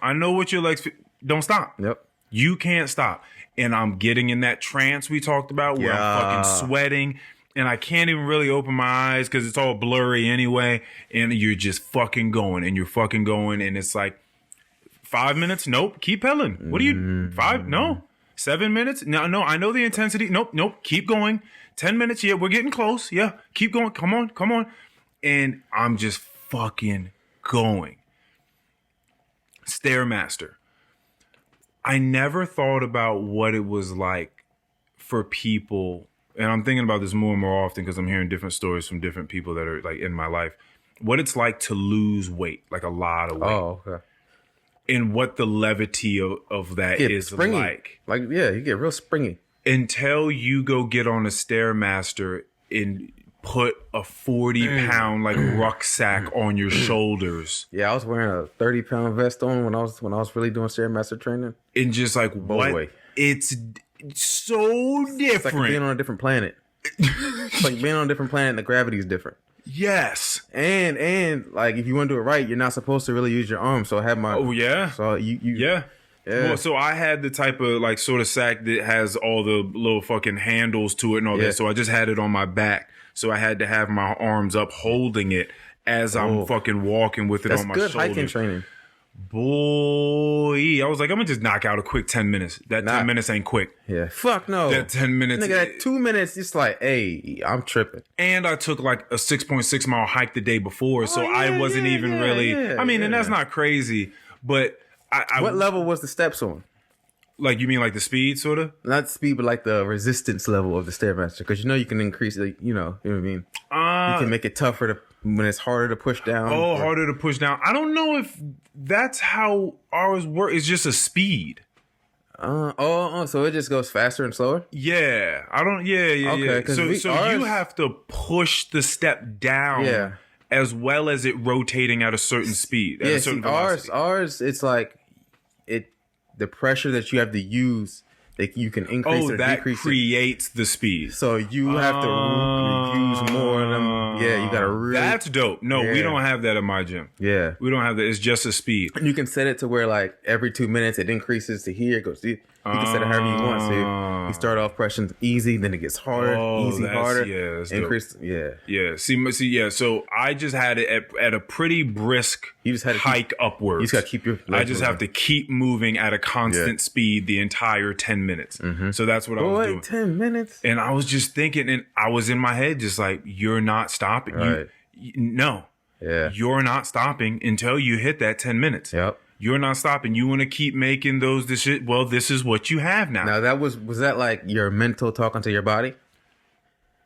I know what your legs. Don't stop. Yep. You can't stop. And I'm getting in that trance we talked about where I'm fucking sweating. And I can't even really open my eyes because it's all blurry anyway. And you're just fucking going. And you're fucking going. And it's like 5 minutes. Nope. Keep pedaling. What are you? 5? No. 7 minutes? No. I know the intensity. Nope. Keep going. 10 minutes. Yeah, we're getting close. Yeah. Keep going. Come on. And I'm just fucking going. Stairmaster. I never thought about what it was like for people, and I'm thinking about this more and more often because I'm hearing different stories from different people that are like in my life, what it's like to lose weight, like a lot of weight. Oh, okay. And what the levity of that is springy. like. Like, yeah, you get real springy. Until you go get on a Stairmaster and put a 40-pound like rucksack on your shoulders. Yeah, I was wearing a 30-pound vest on when I was really doing Stairmaster training. And just like what? Boy. It's so different. It's like being on a different planet. It's like being on a different planet and the gravity is different. Yes. And like if you want to do it right, you're not supposed to really use your arms. So I had my So you Yeah. Well, so I had the type of like sort of sack that has all the little fucking handles to it and all that. So I just had it on my back. So I had to have my arms up holding it as I'm fucking walking with it on my shoulders. That's good hiking training. Boy, I was like, I'm gonna just knock out a quick 10 minutes. That 10 minutes ain't quick. Yeah, fuck no. That 10 minutes. Nigga, that 2 minutes, it's like, hey, I'm tripping. And I took like a 6.6 mile hike the day before, so I wasn't even really. I mean, and that's not crazy, but I. What level was the steps on? Like, you mean like the speed, sort of? Not speed, but like the resistance level of the Stairmaster, because you can increase it. You know what I mean. You can make it tougher when it's harder to push down. Harder to push down. I don't know if that's how ours work. It's just a speed. So it just goes faster and slower? Yeah. I don't. Yeah. Okay, So you have to push the step down, as well as it rotating at a certain speed. At a certain velocity. Ours, it's like the pressure that you have to use. Like you can increase or decrease. That creates the speed. So you have to use more of them. Yeah, you gotta really. That's dope. No, we don't have that in my gym. Yeah, we don't have that. It's just a speed. And you can set it to where like every 2 minutes it increases to here. It goes. You can set it however you want. So you start off pressing easy, then it gets harder, harder. Yeah, that's increase. Dope. Yeah. See. Yeah. So I just had it at a pretty brisk. You just had to hike upwards. You just got to keep your. I just have to keep moving at a constant speed the entire 10 minutes. Mm-hmm. So that's what I was doing. 10 minutes. And I was just thinking, and I was in my head just like, you're not stopping. Right. No. Yeah. You're not stopping until you hit that 10 minutes. Yep. You're not stopping. You want to keep making those decisions. Well, this is what you have now. Now was that like your mental talking to your body?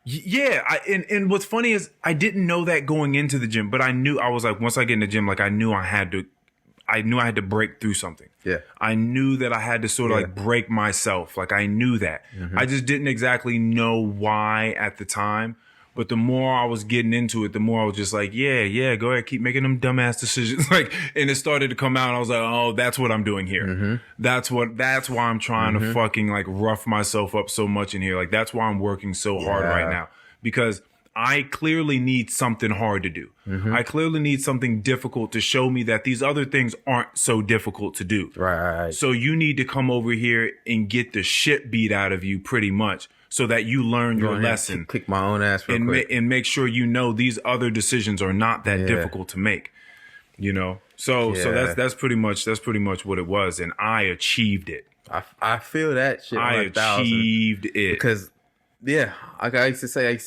Yeah. And what's funny is I didn't know that going into the gym, but I knew. I was like, once I get in the gym, like I knew I had to break through something. Yeah. I knew that I had to sort of like break myself. Like I knew that. Mm-hmm. I just didn't exactly know why at the time. But the more I was getting into it, the more I was just like, yeah, go ahead, keep making them dumbass decisions. Like, and it started to come out, and I was like, oh, that's what I'm doing here. Mm-hmm. That's why I'm trying to fucking like rough myself up so much in here. Like, that's why I'm working so hard right now, because I clearly need something hard to do. Mm-hmm. I clearly need something difficult to show me that these other things aren't so difficult to do. Right. So you need to come over here and get the shit beat out of you pretty much, so that you learn your lesson. Kick my own ass real quick. And make sure you know these other decisions are not that difficult to make. You know? So that's pretty much what it was, and I achieved it. I feel that shit. I 1,000 achieved it. because yeah, like I used to say,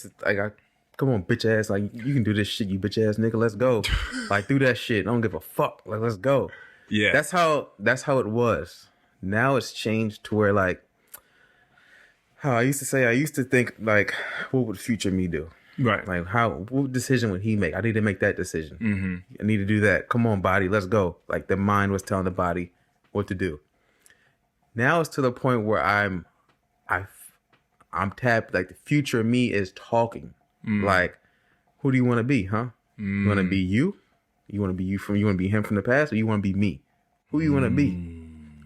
come on, bitch ass, like you can do this shit, you bitch ass nigga. Let's go, like do that shit. I don't give a fuck. Like let's go. Yeah. That's how it was. Now it's changed to where like how I used to say. I used to think like, what would future me do? Right. Like what decision would he make? I need to make that decision. Mm-hmm. I need to do that. Come on, body, let's go. Like the mind was telling the body what to do. Now it's to the point where I'm tapped. Like the future me is talking. Like, who do you want to be, huh? You want to be you? You want to be you want to be him from the past, or you want to be me? Who you want to be?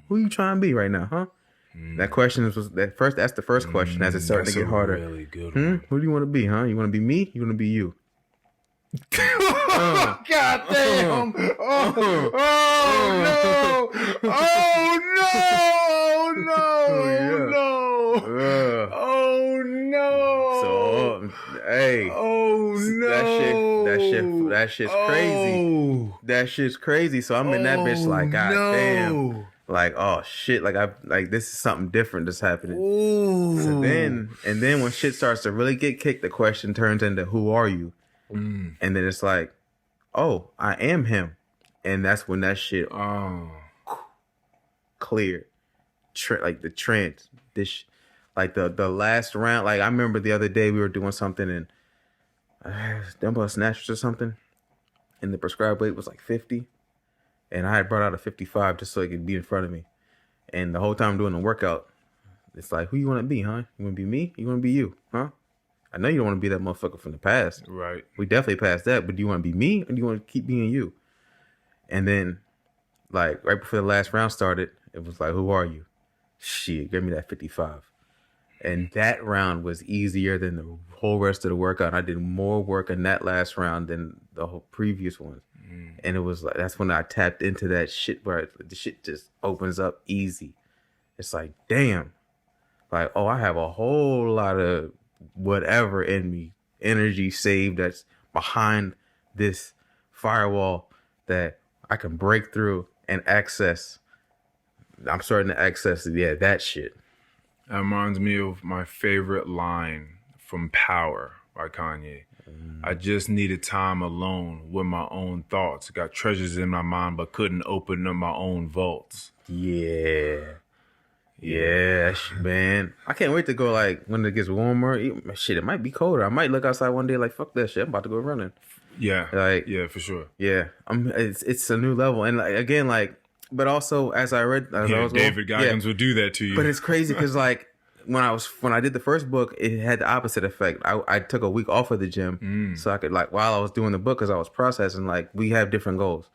Who you trying to be right now, huh? That question was that first. That's the first question. As it's starting to get harder. Really good one. Who do you want to be, huh? You want to be me? You want to be you? God damn! Oh no! Oh no! Oh no! So hey, oh no! That shit's crazy. That shit's crazy. So I'm in that bitch like, God damn. Like, oh shit, like this is something different that's happening. Ooh. So then when shit starts to really get kicked, the question turns into who are you? And then it's like, oh, I am him. And that's when that shit cleared. Like the trance. Like the last round. Like I remember the other day we were doing something and dumbbell snatchers or something. And the prescribed weight was like 50. And I had brought out a 55 just so it could be in front of me. And the whole time doing the workout, it's like, who you want to be, huh? You want to be me? You want to be you, huh? I know you don't want to be that motherfucker from the past. Right. We definitely passed that. But do you want to be me or do you want to keep being you? And then, like, right before the last round started, it was like, who are you? Shit, give me that 55. And that round was easier than the whole rest of the workout. I did more work in that last round than the whole previous ones. And it was like, that's when I tapped into that shit where the shit just opens up easy. It's like, damn. Like, oh, I have a whole lot of whatever in me, energy saved that's behind this firewall that I can break through and access. I'm starting to access, that shit. That reminds me of my favorite line from Power by Kanye. I just needed time alone with my own thoughts. Got treasures in my mind, but couldn't open up my own vaults. Yeah, man. I can't wait to go, like, when it gets warmer. Shit, it might be colder. I might look outside one day like, fuck that shit. I'm about to go running. Yeah. Like, yeah, for sure. Yeah. It's a new level. And, like, again, like, but also, as I read... David Goggins would do that to you. But it's crazy because, like, when I did the first book, it had the opposite effect. I took a week off of the gym so I could, like, while I was doing the book, because I was processing, like, we have different goals.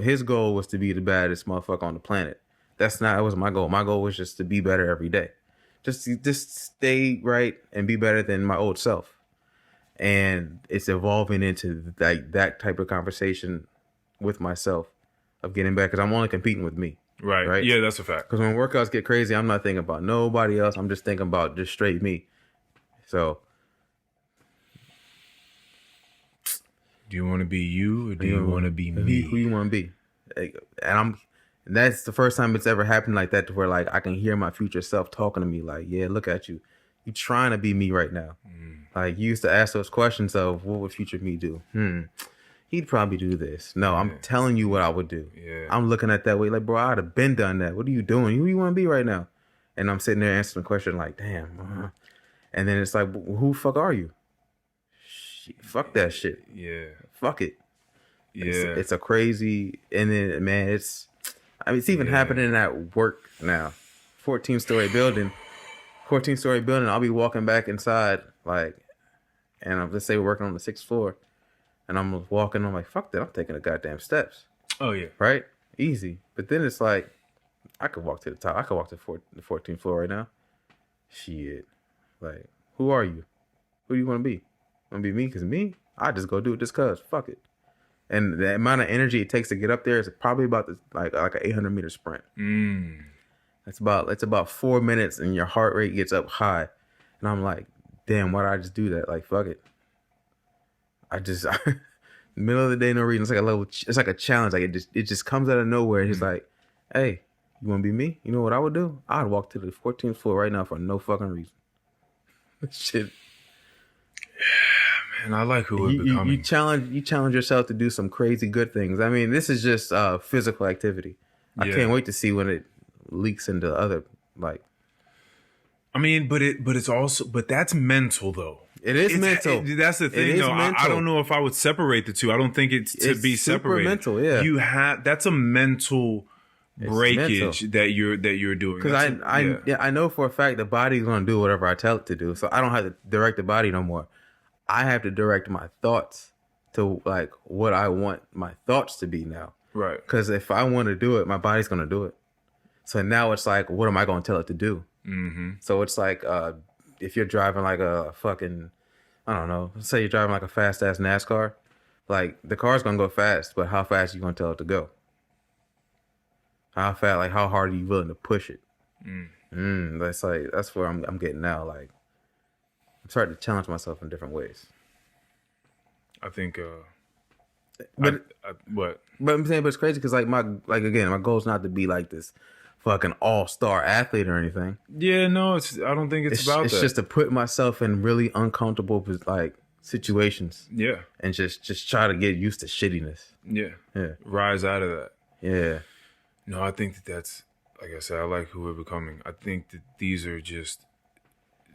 His goal was to be the baddest motherfucker on the planet. That wasn't my goal. My goal was just to be better every day. Just stay right and be better than my old self. And it's evolving into like that type of conversation with myself of getting better because I'm only competing with me. Right. Yeah, that's a fact. Because when workouts get crazy, I'm not thinking about nobody else. I'm just thinking about just straight me. So, do you want to be you or do you want to be me? Who you want to be? And that's the first time it's ever happened like that, to where like I can hear my future self talking to me like, yeah, look at you. You trying to be me right now. Like you used to ask those questions of what would future me do? He'd probably do this. No, I'm telling you what I would do. Yeah. I'm looking at that way like, bro, I'd have been done that. What are you doing? Who you want to be right now? And I'm sitting there answering the question like, damn. And then it's like, who the fuck are you? Shit, fuck that shit. Yeah. Fuck it. Yeah. It's a crazy, and then, man, it's even happening at work now. 14-story building. I'll be walking back inside, like, and let's say we're working on the 6th floor, and I'm walking, I'm like, fuck that, I'm taking the goddamn steps. Oh, yeah. Right? Easy. But then it's like, I could walk to the top. I could walk to the 14th floor right now. Shit. Like, who are you? Who do you want to be? Want to be me? Because me, I just go do it just because. Fuck it. And the amount of energy it takes to get up there is probably about like an 800-meter sprint. It's about 4 minutes and your heart rate gets up high. And I'm like, damn, why did I just do that? Like, fuck it. Middle of the day, no reason. It's like a challenge. Like it just comes out of nowhere. And he's like, hey, You want to be me? You know what I would do? I'd walk to the 14th floor right now for no fucking reason. Shit. And I like who we're becoming. You challenge yourself to do some crazy good things. I mean, this is just physical activity. I can't wait to see when it leaks into other, like. I mean, but that's mental though. It's mental. That's the thing though. I don't know if I would separate the two. I don't think it's to be separated. Mental, yeah. That's a mental breakage that you're doing. Because I know for a fact the body's gonna do whatever I tell it to do. So I don't have to direct the body no more. I have to direct my thoughts to like what I want my thoughts to be now. Right. Because if I want to do it, my body's gonna do it. So now it's like, what am I gonna tell it to do? Mm-hmm. So it's like if you're driving like a fucking, I don't know, let's say you're driving like a fast ass NASCAR, like the car's gonna go fast, but how fast are you gonna tell it to go? How fast, like how hard are you willing to push it? That's where I'm getting now. Like I'm starting to challenge myself in different ways. I think, what? But I'm saying, but it's crazy because my goal is not to be like this fucking all-star athlete or anything. Yeah, no, I don't think it's about that. It's just to put myself in really uncomfortable like situations. Yeah. And just try to get used to shittiness. Yeah. Yeah. Rise out of that. Yeah. No, I think that's, like I said, I like who we're becoming. I think that these are just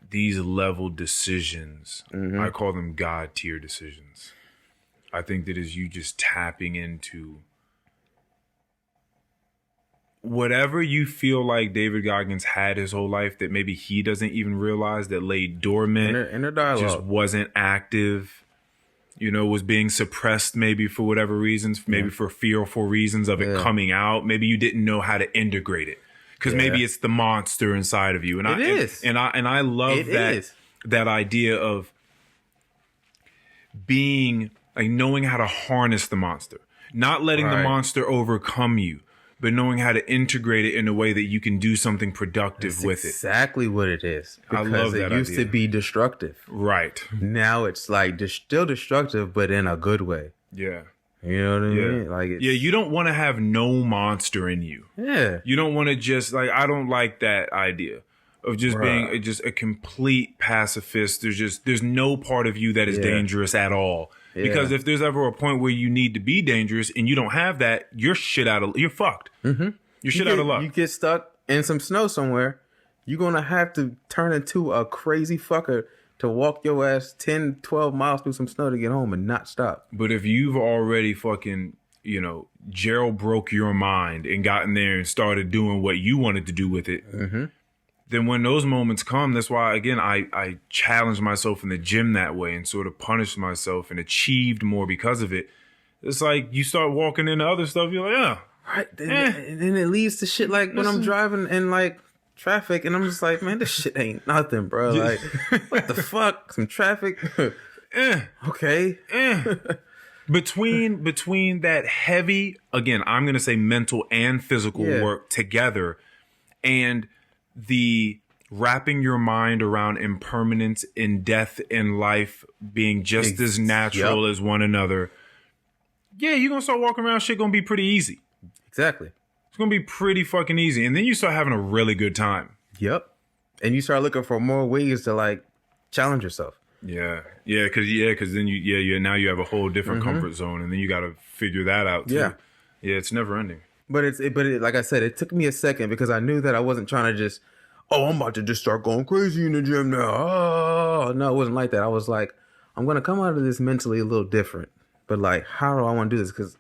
these level decisions. Mm-hmm. I call them God tier decisions. I think that is you just tapping into whatever you feel like David Goggins had his whole life that maybe he doesn't even realize, that lay dormant, inner dialogue, just wasn't active, was being suppressed maybe for whatever reasons, maybe for fearful reasons of it coming out. Maybe you didn't know how to integrate it because maybe it's the monster inside of you. And I love that idea of being like knowing how to harness the monster, not letting the monster overcome you, but knowing how to integrate it in a way that you can do something productive with it. Exactly what it is. Because I love that it used idea. to be destructive. Right. Now it's like still destructive, but in a good way. Yeah. You know what I mean? Like you don't want to have no monster in you. Yeah. You don't want to just like, I don't like that idea of just being just a complete pacifist. There's no part of you that is dangerous at all. Yeah. Because if there's ever a point where you need to be dangerous and you don't have that, you're fucked. Mm-hmm. You're out of luck. You get stuck in some snow somewhere, you're going to have to turn into a crazy fucker to walk your ass 10, 12 miles through some snow to get home and not stop. But if you've already fucking, Gerald broke your mind and gotten there and started doing what you wanted to do with it, then when those moments come, that's why, again, I challenged myself in the gym that way and sort of punished myself and achieved more because of it. It's like you start walking into other stuff, you're like, yeah. Right. And then it leads to shit like when I'm driving in like traffic and I'm just like, man, this shit ain't nothing, bro. Like, what the fuck? Some traffic? Okay. Between that heavy, again, I'm going to say mental and physical work together, and the wrapping your mind around impermanence in death and life being just as natural as one another. Yeah, you're going to start walking around, shit going to be pretty easy. Exactly. It's going to be pretty fucking easy. And then you start having a really good time. Yep. And you start looking for more ways to like challenge yourself. Yeah. Yeah, because then now you have a whole different comfort zone, and then you got to figure that out too. Yeah. Yeah, it's never ending. But it, like I said, it took me a second because I knew that I wasn't trying to just, I'm about to just start going crazy in the gym now. Oh, no, it wasn't like that. I was like, I'm going to come out of this mentally a little different. But like, how do I want to do this? Because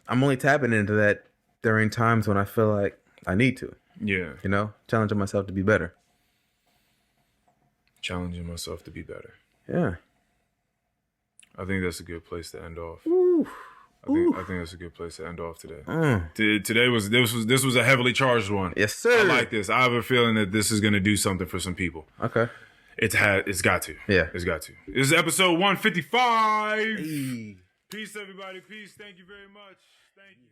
I'm only tapping into that during times when I feel like I need to. Yeah. Challenging myself to be better. Challenging myself to be better. Yeah. I think that's a good place to end off. Ooh. I think that's a good place to end off today. Today this was a heavily charged one. Yes, sir. I like this. I have a feeling that this is going to do something for some people. Okay. It's got to. Yeah. It's got to. This is episode 155. Hey. Peace, everybody. Peace. Thank you very much. Thank you.